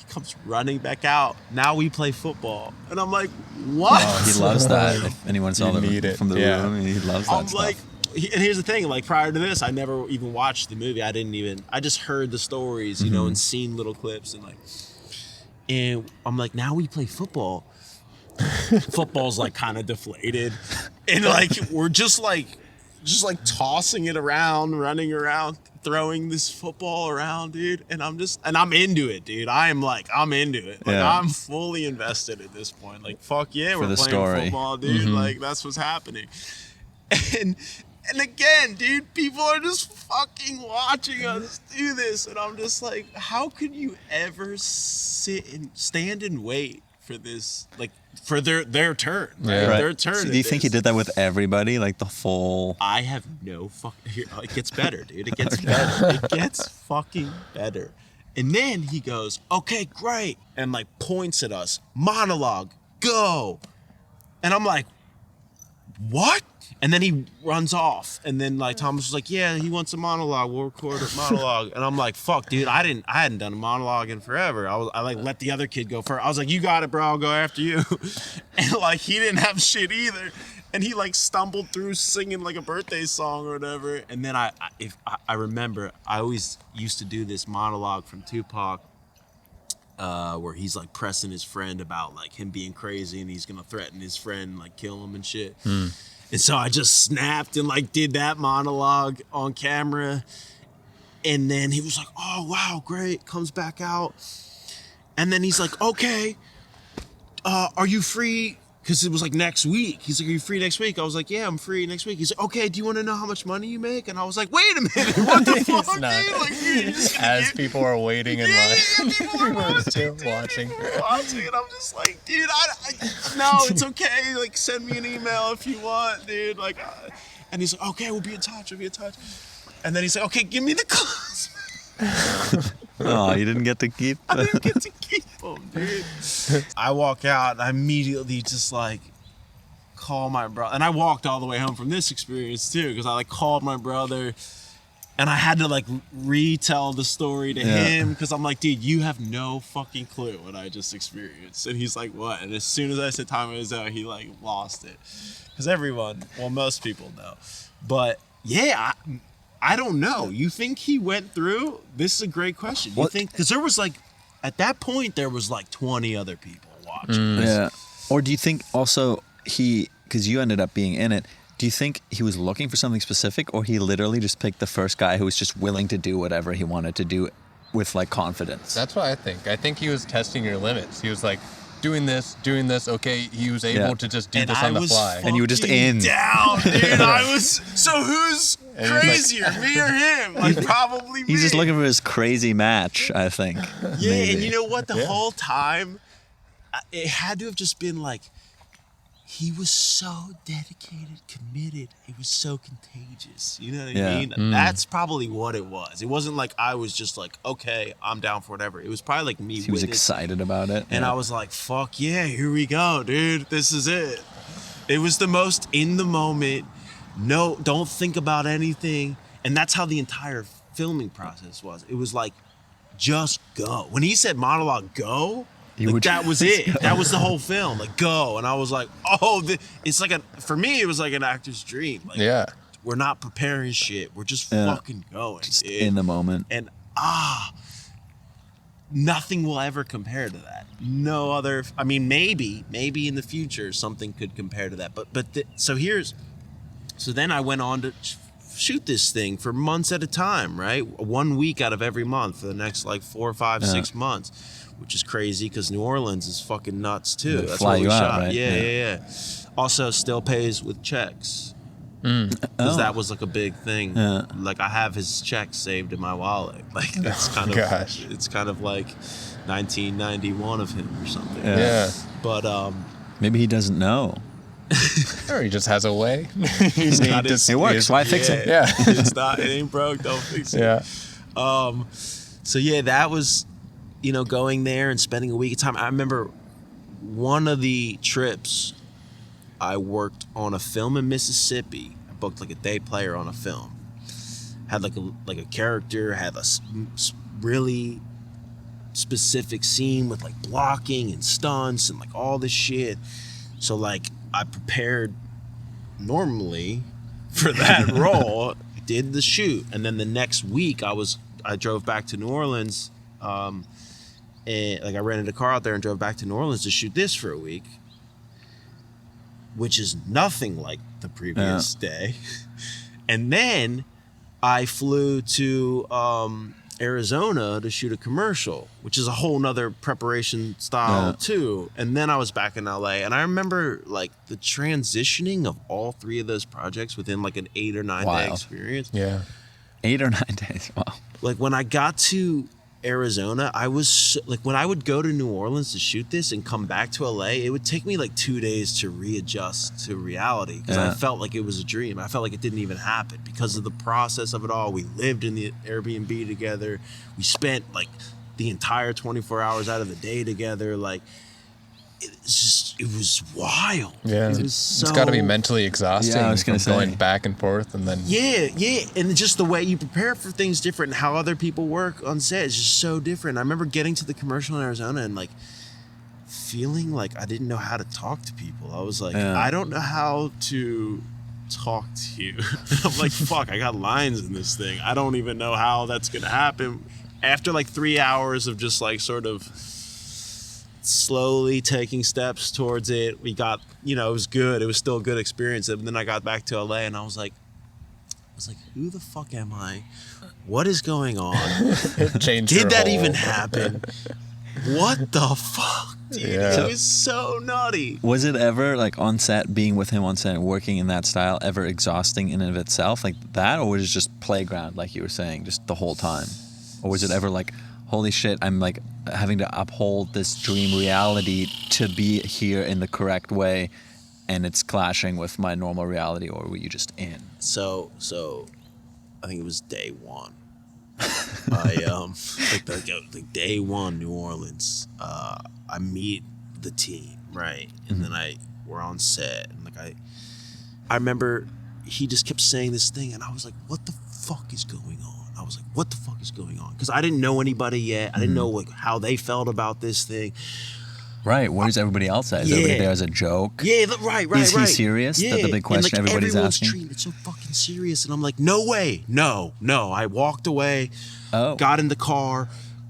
Comes running back out. Now we play football, and I'm like, what? Oh, he loves that. If anyone saw them from the room, he loves that I'm stuff. like, and here's the thing, like prior to this, I never even watched the movie. I just heard the stories, you know, and seen little clips, and I'm like, now we play football. Football's like kind of deflated, and like we're just like tossing it around, running around, throwing this football around, dude. And I'm into it, dude. I'm into it. Like I'm fully invested at this point. Like, fuck yeah, we're playing football, dude. Like that's what's happening. And again, dude, people are just fucking watching us do this. And I'm just like, how could you ever stand and wait for this, like for their turn, right? Their turn. So do you think he did that with everybody, like the full? I have no it gets better, dude. It gets better. It gets fucking better. And then he goes, okay, great, and like points at us, monologue, go. And I'm like, what? And then he runs off. And then like Thomas was like, yeah, he wants a monologue. We'll record a monologue. And I'm like, fuck, dude, I hadn't done a monologue in forever. I like let the other kid go first. I was like, you got it, bro. I'll go after you. And like he didn't have shit either. And he like stumbled through singing like a birthday song or whatever. And then I remember I always used to do this monologue from Tupac, where he's like pressing his friend about like him being crazy, and he's gonna threaten his friend, like kill him and shit. And so I just snapped and like did that monologue on camera. And then he was like, oh wow, great, comes back out. And then he's like, okay, are you free? Because it was like next week. He's like, are you free next week? I was like, yeah, I'm free next week. He's like, okay, do you want to know how much money you make? And I was like, wait a minute, what the fuck, dude? Like, you're just as people are waiting in line. People are watching. And I'm just like, dude, no, it's okay. Like, send me an email if you want, dude. Like, and he's like, okay, we'll be in touch. And then he's like, okay, give me the clothes. Oh, you didn't get to keep I didn't get to keep them, dude. I walk out and I immediately just like call my brother. And I walked all the way home from this experience too, because I like called my brother and I had to like retell the story to him, because I'm like, dude, you have no fucking clue what I just experienced. And he's like, what? And as soon as I said Tommy Wiseau, he like lost it. Because most people know. But yeah, I don't know. You think he went through? This is a great question. You think, because there was like, at that point, there was like 20 other people watching. Yeah. Or do you think also because you ended up being in it, do you think he was looking for something specific, or he literally just picked the first guy who was just willing to do whatever he wanted to do with like confidence? That's what I think. I think he was testing your limits. He was like, doing this. Okay, he was able to just do this on the fly. And you were just in. Down, dude. So who's crazier, me or him? Like, probably me. He's just looking for his crazy match, I think. Yeah, maybe. And you know what? The whole time, it had to have just been like, he was so dedicated, committed. It was so contagious. You know what Yeah. I mean? That's probably what it was. It wasn't like I was just like, okay, I'm down for whatever. It was probably like me He was with it. excited about it. And I was like, fuck yeah, here we go, dude. This is it. It was the most in the moment. No, don't think about anything. And that's how the entire filming process was. It was like, just go. When he said monologue, go, like, that was it. That was the whole film. Like, go. And I was like, oh, it's like for me, it was like an actor's dream. Like, Yeah. we're not preparing shit. We're just fucking going. Just dude. in the moment. And nothing will ever compare to that. No other. I mean, maybe in the future something could compare to that. So then I went on to shoot this thing for months at a time. Right, 1 week out of every month for the next like 4, 5, 6 months, which is crazy because New Orleans is fucking nuts too. They That's fly where we you out, shot. right? Yeah. Also, still pays with checks. Because that was like a big thing. Yeah. Like I have his checks saved in my wallet. Like that's kind of Gosh. it's kind of like 1991 of him or something. Yeah. But Maybe he doesn't know. Or he just has a way. not his- It works. Why fix it? Yeah. it ain't broke, don't fix it. Yeah. So yeah, that was, going there and spending a week of time. I remember one of the trips I worked on a film in Mississippi. I booked like a day player on a film. Had like a character, had a really specific scene with like blocking and stunts and like all this shit. So like I prepared normally for that role, did the shoot, and then the next week I drove back to New Orleans, and like I rented a car out there and drove back to New Orleans to shoot this for a week, which is nothing like the previous day. And then I flew to Arizona to shoot a commercial, which is a whole nother preparation style too. And then I was back in LA, and I remember like the transitioning of all three of those projects within like an 8 or 9 day experience. Yeah. 8 or 9 days. Wow. Like when I got to Arizona, I was like, when I would go to New Orleans to shoot this and come back to LA, it would take me like 2 days to readjust to reality because I felt like it was a dream. I felt like it didn't even happen because of the process of it all. We lived in the Airbnb together. We spent like the entire 24 hours out of the day together. Like it was wild. Yeah. It was It's got to be mentally exhausting. Yeah, I was gonna from going say. back and forth and then. Yeah, and just the way you prepare for things different and how other people work on set is just so different. I remember getting to the commercial in Arizona and like feeling like I didn't know how to talk to people. I was like, I don't know how to talk to you. I'm like, fuck, I got lines in this thing. I don't even know how that's gonna happen. After like 3 hours of just like sort of slowly taking steps towards it, we got, it was good. It was still a good experience. And then I got back to LA and I was like, who the fuck am I? What is going on? Change Did your that whole- even happen? What the fuck, dude? Yeah. It was so nutty. Was it ever like on set, being with him on set, working in that style, ever exhausting in and of itself like that, or was it just playground, like you were saying, just the whole time, or was it ever like, holy shit, I'm like having to uphold this dream reality to be here in the correct way, and it's clashing with my normal reality, or were you just in? So I think it was day one. like day one, New Orleans. I meet the team, right, and then we're on set, and like I remember he just kept saying this thing, and I was like, what the fuck is going on? I was like, what the fuck is going on? Because I didn't know anybody yet. I didn't know like how they felt about this thing. Right, where's everybody else at? Is everybody there as a joke? Yeah, right. Is he serious? That's the big question and like, everybody's everyone's asking. treating it so fucking serious, and I'm like, no way, no. I walked away, got in the car,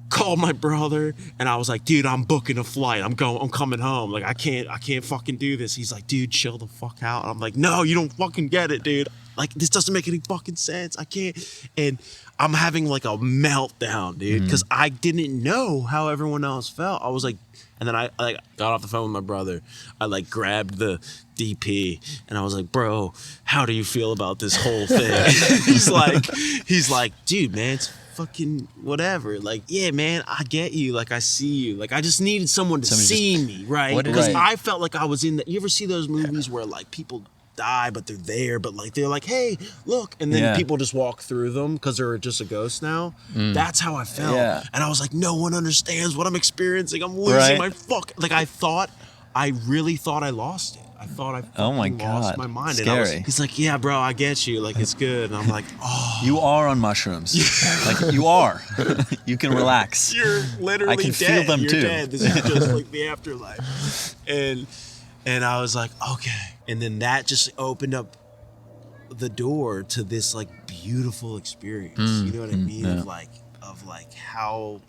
called my brother, and I was like, dude, I'm booking a flight. I'm coming home. Like I can't fucking do this. He's like, dude, chill the fuck out. And I'm like, no, you don't fucking get it, dude. Like this doesn't make any fucking sense. I can't. And I'm having like a meltdown, dude, because I didn't know how everyone else felt. I was like, and then I like got off the phone with my brother. I like grabbed the DP and I was like, bro, how do you feel about this whole thing? he's like, dude, man, it's fucking whatever. Like, yeah, man, I get you. Like, I see you. Like, I just needed someone to see me, right? What did Because he- I felt like I was in you ever see those movies where like people die, but they're there, but like they're like, hey, look, and then people just walk through them because they're just a ghost now. That's how I felt, and I was like, no one understands what I'm experiencing. I'm losing my like I really thought I lost it. I thought I fucking lost my mind. Scary. And he's like, yeah, bro, I get you. Like, it's good. And I'm like, oh. You are on mushrooms. Like, you are. You can relax. You're literally I can dead. feel them You're too. dead. This is just like the afterlife. And I was like, okay. And then that just opened up the door to this like beautiful experience. You know what I mean? Of like how,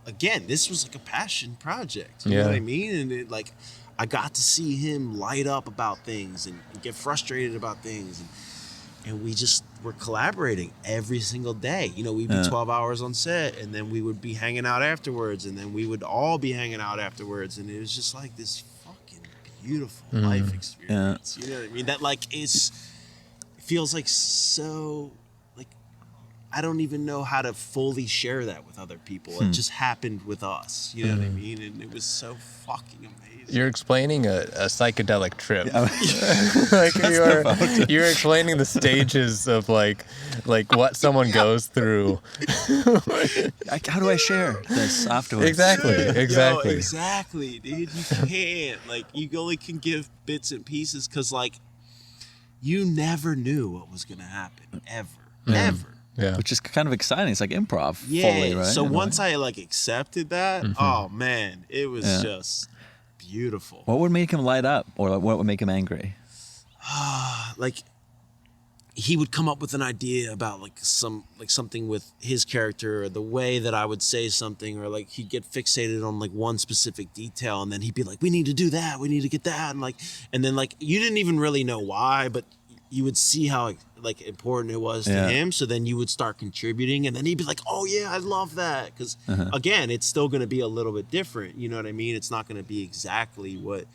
again, this was like a passion project. You know what I mean? And it like, I got to see him light up about things and get frustrated about things. And we just were collaborating every single day. You know, we'd be 12 hours on set, and then we would be hanging out afterwards, and then we would all be hanging out afterwards. And it was just like this fucking beautiful life experience. You know what I mean? That like it feels like so, like, I don't even know how to fully share that with other people. It just happened with us. You know what I mean? And it was so fucking amazing. You're explaining a psychedelic trip. Like you're explaining the stages of like what someone goes through. How do I share this afterwards? Exactly. Yo, exactly, dude. You can't. Like, you only can give bits and pieces because, like, you never knew what was going to happen. Ever. Yeah. Which is kind of exciting. It's like improv. Yeah. Fully, right? So once I, like, accepted that, oh, man, it was just beautiful. What would make him light up? Or what would make him angry? Like, he would come up with an idea about something with his character, or the way that I would say something, or like he'd get fixated on like one specific detail, and then he'd be like, we need to do that, we need to get that, and then like you didn't even really know why, but you would see how like important it was to him. So then you would start contributing, and then he'd be like, oh yeah, I love that, because again, it's still going to be a little bit different, you know what I mean? It's not going to be exactly what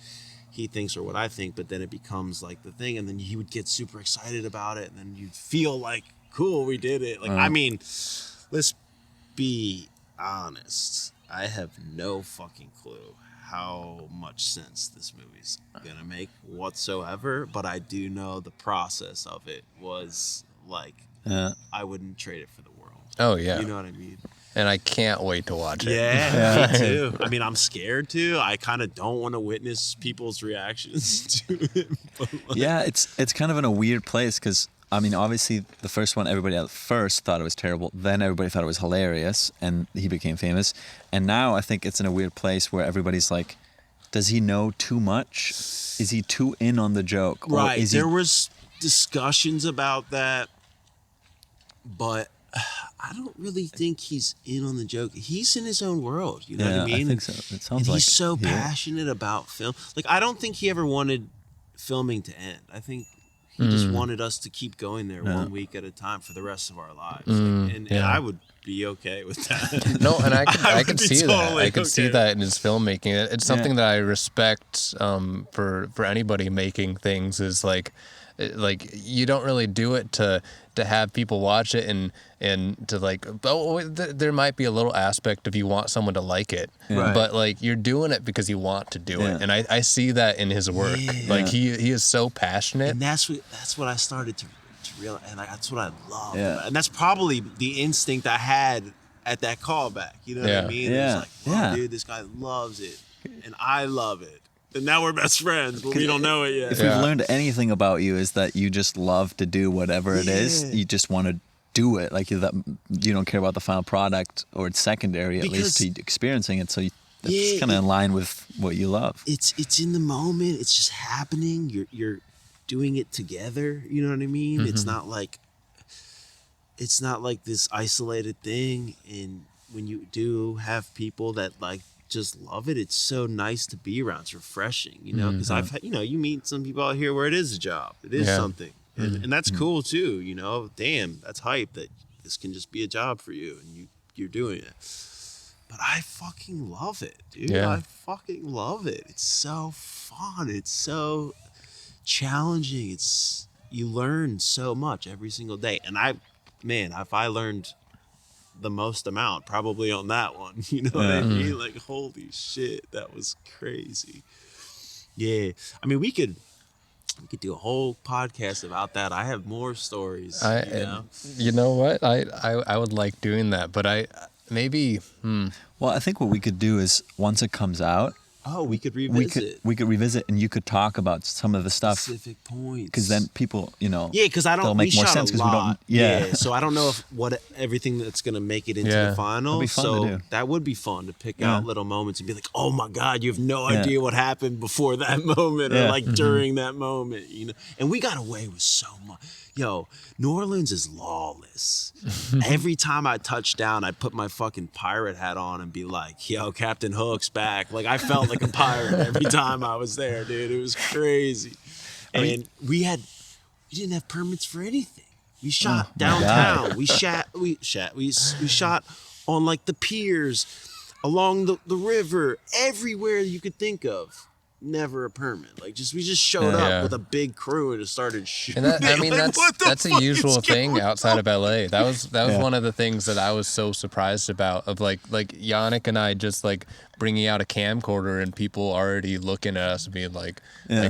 he thinks or what I think, but then it becomes like the thing, and then he would get super excited about it, and then you'd feel like, cool, we did it. Like, I mean, let's be honest, I have no fucking clue how much sense this movie's gonna make whatsoever, but I do know the process of it was like, I wouldn't trade it for the world. Oh yeah. You know what I mean? And I can't wait to watch it. Yeah, me too. I mean, I'm scared too. I kind of don't want to witness people's reactions to it. But like, Yeah, it's kind of in a weird place because, I mean, obviously the first one, everybody at first thought it was terrible. Then everybody thought it was hilarious, and he became famous. And now I think it's in a weird place where everybody's like, does he know too much? Is he too in on the joke? Or right. is There was discussions about that, but I don't really think he's in on the joke. He's in his own world. You know what I mean? I think so. It sounds and like he's so yeah. passionate about film. Like, I don't think he ever wanted filming to end. I think he just wanted us to keep going there 1 week at a time for the rest of our lives. And I would be okay with that. No, and I could see that. totally I could see okay. that in his filmmaking. It's something that I respect for anybody making things, is like you don't really do it to have people watch it and to like, there might be a little aspect of you want someone to like it, Right. but like you're doing it because you want to do it, and I see that in his work. Like he is so passionate, And that's what I started to realize, and that's what I love. Yeah. And that's probably the instinct I had at that callback. You know what I mean? Yeah. It was like, wow, dude, this guy loves it, and I love it. And now we're best friends, but we don't know it yet. If we've learned anything about you, is that you just love to do whatever it is. You just want to do it. Like, you don't care about the final product, or it's secondary, at least, to experiencing it. So it's kind of in line with what you love. It's in the moment. It's just happening. You're doing it together. You know what I mean? It's not like this isolated thing. And when you do have people that like just love it, it's so nice to be around. It's refreshing, you know, because I've had, you meet some people out here where it is a job, it is something, and that's cool too, you know. Damn, that's hype that this can just be a job for you, and you're doing it. But I fucking love it, dude. I fucking love it. It's so fun. It's so challenging. You learn so much every single day, and if I learned the most amount probably on that one. You know what I mean? Like, holy shit, that was crazy. Yeah, I mean, we could do a whole podcast about that. I have more stories. You know what? I would like doing that, but maybe. Well, I think what we could do is once it comes out, we could revisit. We could revisit, and you could talk about some of the stuff. Specific points. Because then people, because they'll make more sense because we don't. Yeah. So I don't know if everything that's gonna make it into the final. That'd be fun to do. That would be fun to pick out little moments and be like, oh my God, you have no idea what happened before that moment or like during that moment, And we got away with so much. Yo, New Orleans is lawless. Every time I touch down, I put my fucking pirate hat on and be like, yo, Captain Hook's back. Like, I felt like a pirate every time I was there, dude. It was crazy. And we didn't have permits for anything. We shot downtown. We shot on like the piers, along the river, everywhere you could think of. Never a permit. Like, we just showed up with a big crew and just started shooting. And that's a usual thing outside of LA. That was one of the things that I was so surprised about. Of like Yannick and I just like bringing out a camcorder and people already looking at us and being like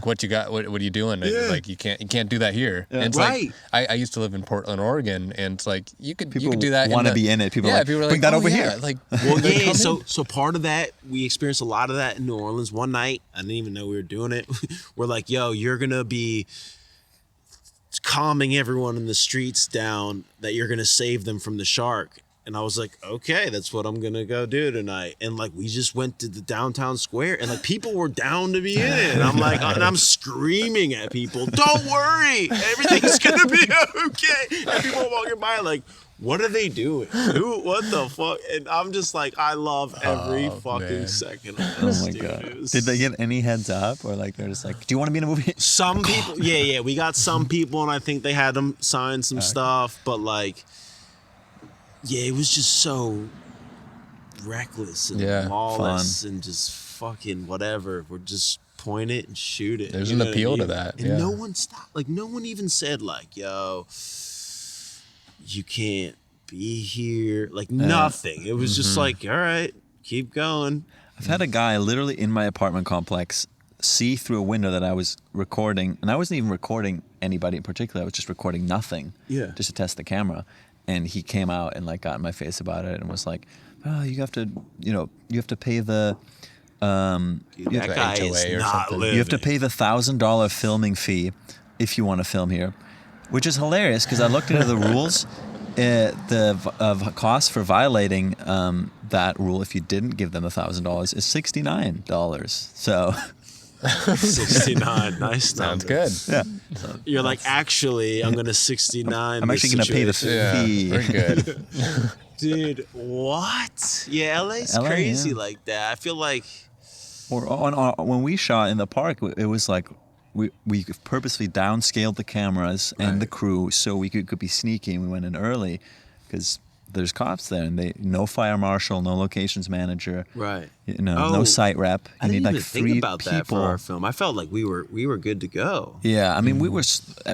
what you got? What are you doing? Like you can't do that here. And it's like I used to live in Portland, Oregon, and it's like you could do that. Want to be in it? People are people are bring that over here. Like, so part of that, we experienced a lot of that in New Orleans. One night, I didn't even know we were doing it. We're like, yo, you're gonna be calming everyone in the streets down, that you're gonna save them from the shark. And I was like, okay, that's what I'm gonna go do tonight. And like, we just went to the downtown square, and like, people were down to be in it. And I'm like, and I'm screaming at people, don't worry, everything's gonna be okay. And people are walking by like, what are they doing? What the fuck? And I'm just like, I love every fucking second of this. Oh my God. Did they get any heads up, or like they're just like, do you want to be in a movie? Some people, yeah. We got some people, and I think they had them sign some stuff, but like, it was just so reckless and lawless and just fucking whatever. We're just point it and shoot it. There's an appeal to that. And no one stopped. Like, no one even said like, yo, you can't be here. Like, nothing. It was just like, all right, keep going. I've had a guy literally in my apartment complex see through a window that I was recording, and I wasn't even recording anybody in particular. I was just recording nothing, just to test the camera. And he came out and like got in my face about it and was like, "Oh, you have to pay the that guy is not living. You have to pay the $1,000 filming fee if you want to film here," which is hilarious because I looked into the rules. The cost for violating that rule, if you didn't give them $1,000, is $69. So. 69, nice. Sounds good. Yeah. You're like, actually, I'm gonna 69. I'm actually gonna pay the fee. Very good. Dude, what? Yeah, LA's crazy like that. I feel like. Or when we shot in the park, it was like we purposely downscaled the cameras and the crew so we could be sneaky. And we went in early because there's cops there, and no fire marshal, no locations manager, right? No site rep. You need like 3 think about people. That for our film. I felt like we were good to go. Yeah, I mean, we were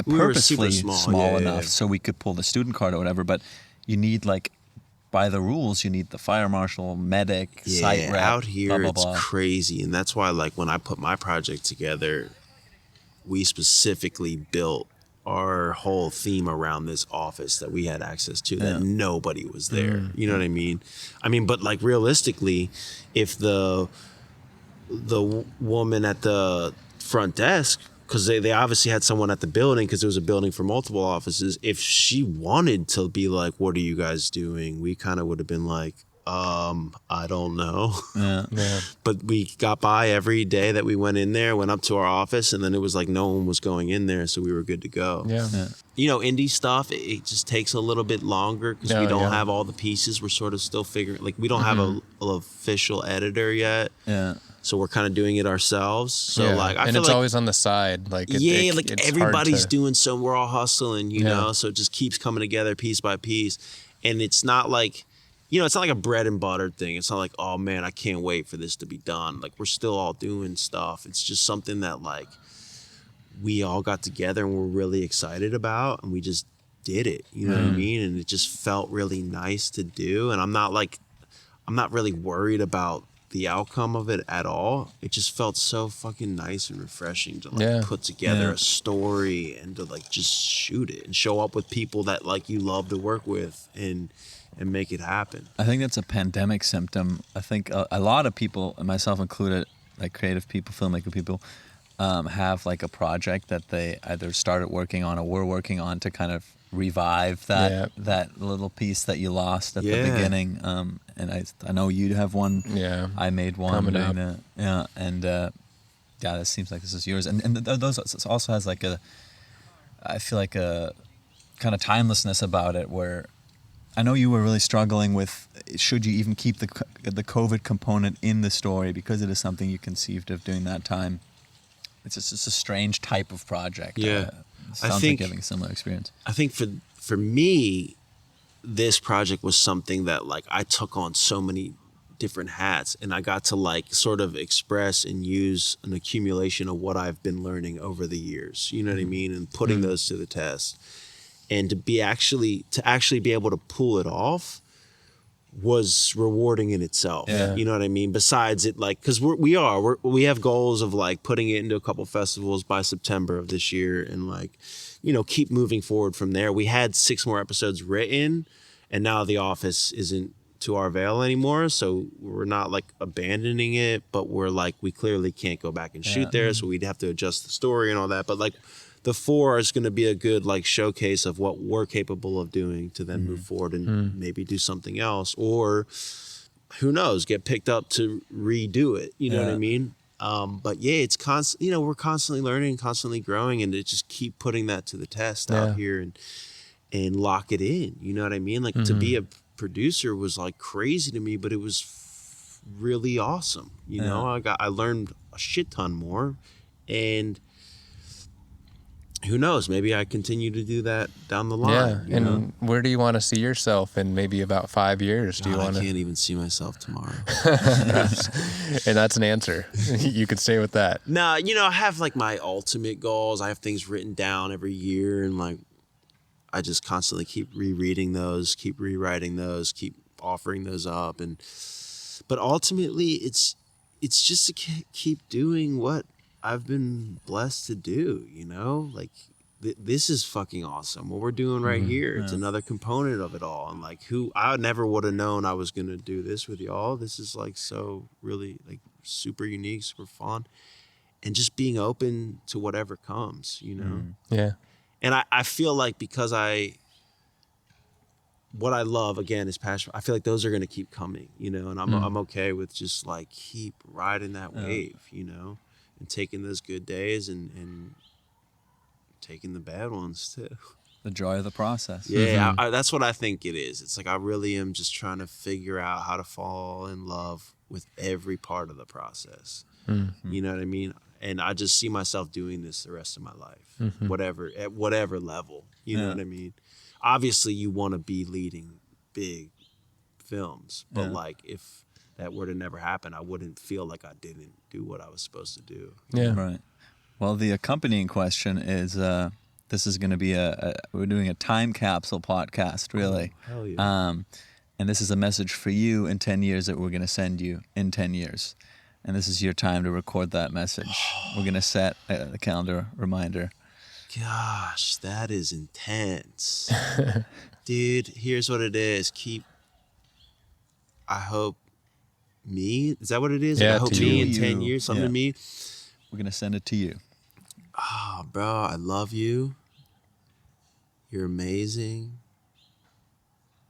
purposefully super small enough so we could pull the student card or whatever. But you need, like, by the rules, you need the fire marshal, medic, site rep. Out here, blah, blah, blah. it's crazy, and that's why, like, when I put my project together, we specifically built our whole theme around this office that we had access to, that nobody was there. You know what I mean? But like, realistically, if the woman at the front desk, because they obviously had someone at the building, because it was a building for multiple offices, if she wanted to be like, what are you guys doing? We kind of would have been like, I don't know. Yeah. But we got by every day that we went in there, went up to our office, and then it was like no one was going in there, so we were good to go. Yeah. Indie stuff, it just takes a little bit longer because we don't have all the pieces. We're sort of still figuring, like, we don't have a official editor yet. Yeah. So we're kind of doing it ourselves. So like, I feel it's like, always on the side. Like, it's everybody's hard to... doing so. We're all hustling, you know. So it just keeps coming together piece by piece, and it's not like, it's not like a bread and butter thing. It's not like, oh man, I can't wait for this to be done. Like, we're still all doing stuff. It's just something that, like, we all got together and we're really excited about, and we just did it. You know what I mean? And it just felt really nice to do. And I'm not really worried about the outcome of it at all. It just felt so fucking nice and refreshing to like put together a story and to like just shoot it and show up with people that like you love to work with and make it happen. I think that's a pandemic symptom. I think a lot of people, and myself included, like creative people, filmmaker people, have like a project that they either started working on or were working on to kind of revive that little piece that you lost at the beginning. And I know you have one. Yeah, I made one. coming up. This seems like this is yours. And those also has like I feel like a kind of timelessness about it, where I know you were really struggling with, should you even keep the COVID component in the story, because it is something you conceived of doing that time. It's just a strange type of project. Yeah. Sounds like you're having a similar experience. I think for me, this project was something that like I took on so many different hats, and I got to like sort of express and use an accumulation of what I've been learning over the years. You know what I mean? And putting those to the test. And to actually be able to pull it off was rewarding in itself. Yeah. You know what I mean? Besides it, like, because we have goals of like putting it into a couple festivals by September of this year, and like, you know, keep moving forward from there. We had 6 more episodes written, and now The Office isn't to our veil anymore, so we're not like abandoning it, but we're like, we clearly can't go back and shoot there, so we'd have to adjust the story and all that. But like, the 4 is going to be a good like showcase of what we're capable of doing to then move forward and maybe do something else, or who knows, get picked up to redo it. You know what I mean? But yeah, it's constant. You know, we're constantly learning, constantly growing, and to just keep putting that to the test out here and lock it in. You know what I mean? Like to be a producer was like crazy to me, but it was really awesome. You know, I learned a shit ton more, and who knows, maybe I continue to do that down the line. Yeah, and where do you want to see yourself in maybe about 5 years? Do you want I to? can't even see myself tomorrow. And that's an answer. You could stay with that. Nah, you know, I have like my ultimate goals. I have things written down every year, and like I just constantly keep rereading those, keep rewriting those, keep offering those up, but ultimately it's just to keep doing what I've been blessed to do, you know? Like, this is fucking awesome. What we're doing right here, it's another component of it all. And like, I never would have known I was going to do this with y'all. This is like so really like super unique, super fun. And just being open to whatever comes, you know? Yeah. And I feel like because what I love, again, is passion. I feel like those are going to keep coming, you know? And I'm okay with just like keep riding that wave, you know? And taking those good days and taking the bad ones too. The joy of the process. Yeah, that's what I think it is. It's like I really am just trying to figure out how to fall in love with every part of the process. You know what I mean? And I just see myself doing this the rest of my life, at whatever level. You know what I mean? Obviously, you want to be leading big films, but like if that were to never happen, I wouldn't feel like I didn't do what I was supposed to do. Yeah. Right. Well, the accompanying question is, this is going to be we're doing a time capsule podcast, really. Oh, hell yeah. And this is a message for you in 10 years that we're going to send you in 10 years. And this is your time to record that message. We're going to set a calendar reminder. Gosh, that is intense. Dude, here's what it is. I hope me, is that what it is? Yeah, I hope to me in you. 10 years, something to me. We're going to send it to you. Oh, bro, I love you. You're amazing.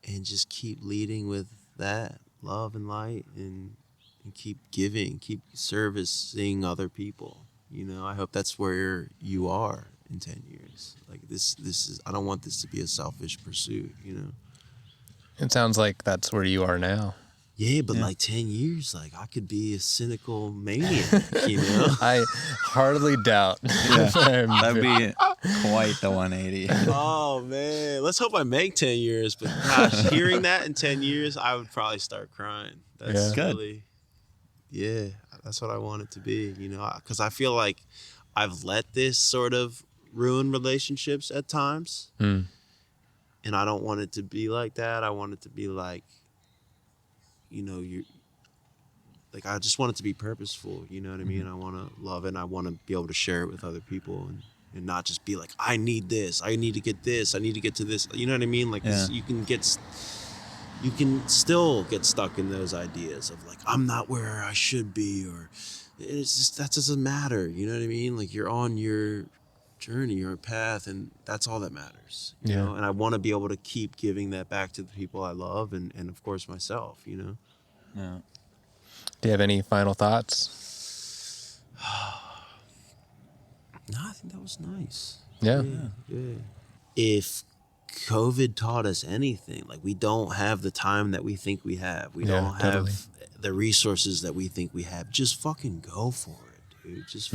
And just keep leading with that love and light, and keep giving, keep servicing other people. You know, I hope that's where you are in 10 years. Like this is, I don't want this to be a selfish pursuit, you know? It sounds like that's where you are now. Yeah, but like 10 years, like I could be a cynical maniac, you know? I hardly doubt. That'd be quite the 180. Oh man, let's hope I make 10 years. But gosh, hearing that in 10 years, I would probably start crying. That's Good. really, yeah, that's what I want it to be, you know? Because I feel like I've let this sort of ruin relationships at times. And I don't want it to be like that. I want it to be like, you know, I just want it to be purposeful. You know what I mean? I want to love it, and I want to be able to share it with other people, and not just be like, I need this, I need to get this, I need to get to this. You know what I mean? Like, you can still get stuck in those ideas of like, I'm not where I should be, or it's just, that doesn't matter. You know what I mean? Like, you're on your journey, your path, and that's all that matters. You know? And I want to be able to keep giving that back to the people I love, and of course myself, you know? Yeah. Do you have any final thoughts? No, I think that was nice. Yeah. If COVID taught us anything, like, we don't have the time that we think we have. We don't have the resources that we think we have. Just fucking go for it, dude. Just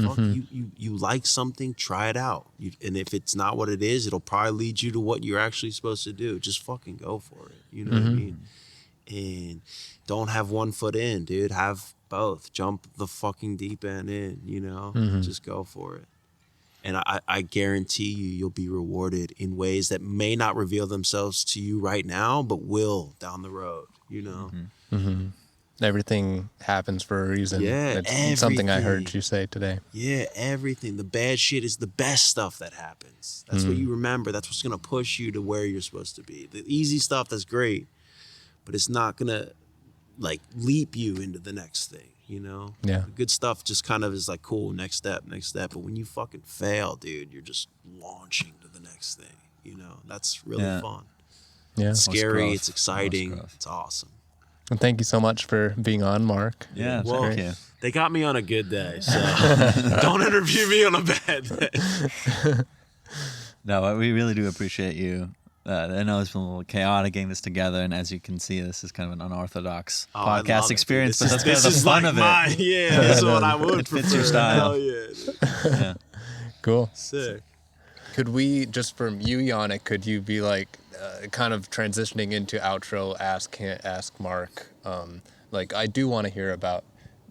you like something, try it out. And if it's not what it is, it'll probably lead you to what you're actually supposed to do. Just fucking go for it. You know what I mean? And don't have one foot in, dude. Have both. Jump the fucking deep end in, you know? Just go for it. And I guarantee you'll be rewarded in ways that may not reveal themselves to you right now, but will down the road, you know? Everything happens for a reason. Yeah, it's something I heard you say today. Yeah, everything. The bad shit is the best stuff that happens. That's what you remember. That's what's going to push you to where you're supposed to be. The easy stuff, that's great, but it's not going to, like, leap you into the next thing, you know? Yeah. The good stuff just kind of is like, cool, next step. But when you fucking fail, dude, you're just launching to the next thing, you know? That's really fun. Yeah. It's scary, growth. it's exciting, Growth. it's awesome. And thank you so much for being on, Mark. Yeah, Well, thank you. they got me on a good day, so don't interview me on a bad day. No, we really do appreciate you. I know it's been a little chaotic getting this together, and as you can see, this is kind of an unorthodox I love podcast it, experience, dude. but that's kind of the fun of it. Yeah, that's what I would It fits prefer. your style. Hell yeah. Dude. Yeah. Cool. Sick. Could we, just from you, Yannick, could you be like kind of transitioning into outro, ask Mark? Like, I do want to hear about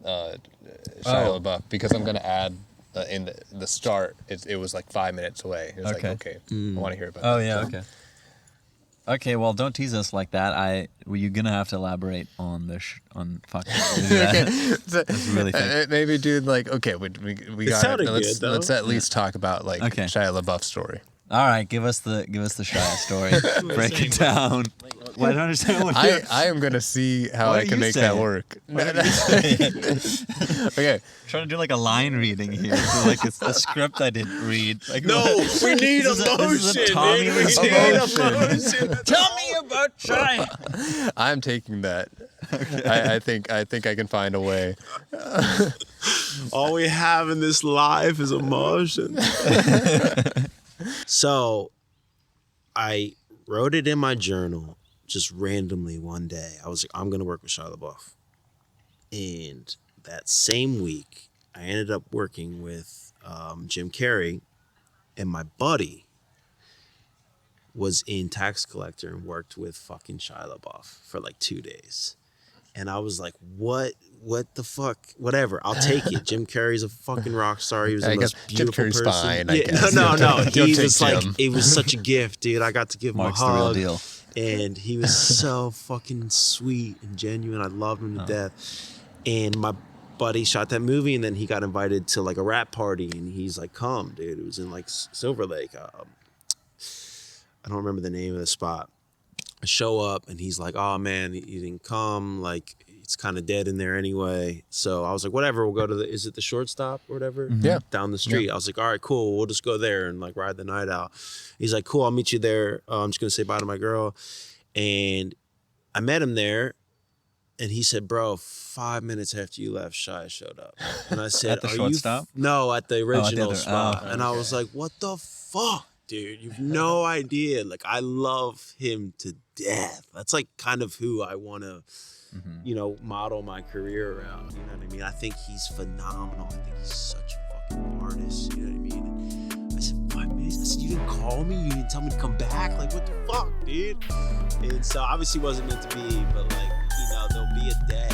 Shia LaBeouf, because I'm going to add in the start, it was like 5 minutes away. It was like, okay, I want to hear about that. Oh, yeah, okay. Okay, well, don't tease us like that. You're gonna have to elaborate on this. On fucking. That's really thick. Maybe, dude. Like, okay, we got sounded it. good, though. Let's at least talk about like Shia LaBeouf's story. All right, give us the Shia story. Break it down. Well, I don't understand what I am gonna see how I can make that work. Okay, trying to do like a line reading here. So like it's a script I didn't read. Like, No, we need emotion. This is a Tommy We need Wiseau. emotion. Tell me about Shia. I'm taking that. I think I can find a way. All we have in this life is emotion. So, I wrote it in my journal just randomly one day. I was like, I'm gonna work with Shia LaBeouf. And that same week, I ended up working with Jim Carrey, and my buddy was in Tax Collector and worked with fucking Shia LaBeouf for like 2 days. And I was like, what the fuck? Whatever, I'll take it. Jim Carrey's a fucking rock star. He was the most beautiful Jim Carrey's person. fine, I Yeah, guess. no. Don't He take was like, Jim. it was such a gift, dude. I got to give Mark's him a the real hug. deal. And he was so fucking sweet and genuine. I loved him to death. And my buddy shot that movie, and then he got invited to like a rap party, and he's like, come, dude. It was in like Silver Lake. I don't remember the name of the spot. I show up, and he's like, oh man, you didn't come. Like, it's kind of dead in there anyway. So I was like, whatever, we'll go to is it the Shortstop or whatever? Yeah. Down the street. I was like, all right, cool. We'll just go there and like ride the night out. He's like, cool, I'll meet you there. I'm just going to say bye to my girl. And I met him there, and he said, bro, 5 minutes after you left, Shia showed up. And I said, At the are Shortstop? No, at the original other- spot. oh, And I was like, what the fuck, dude? You've no idea. Like, I love him to death. That's like kind of who I want to, you know, model my career around. You know what I mean? I think he's phenomenal. I think he's such a fucking artist. You know what I mean? And I said, 5 minutes? I said, you didn't call me? You didn't tell me to come back? Like, what the fuck, dude? And so obviously it wasn't meant to be, but like, you know, there'll be a day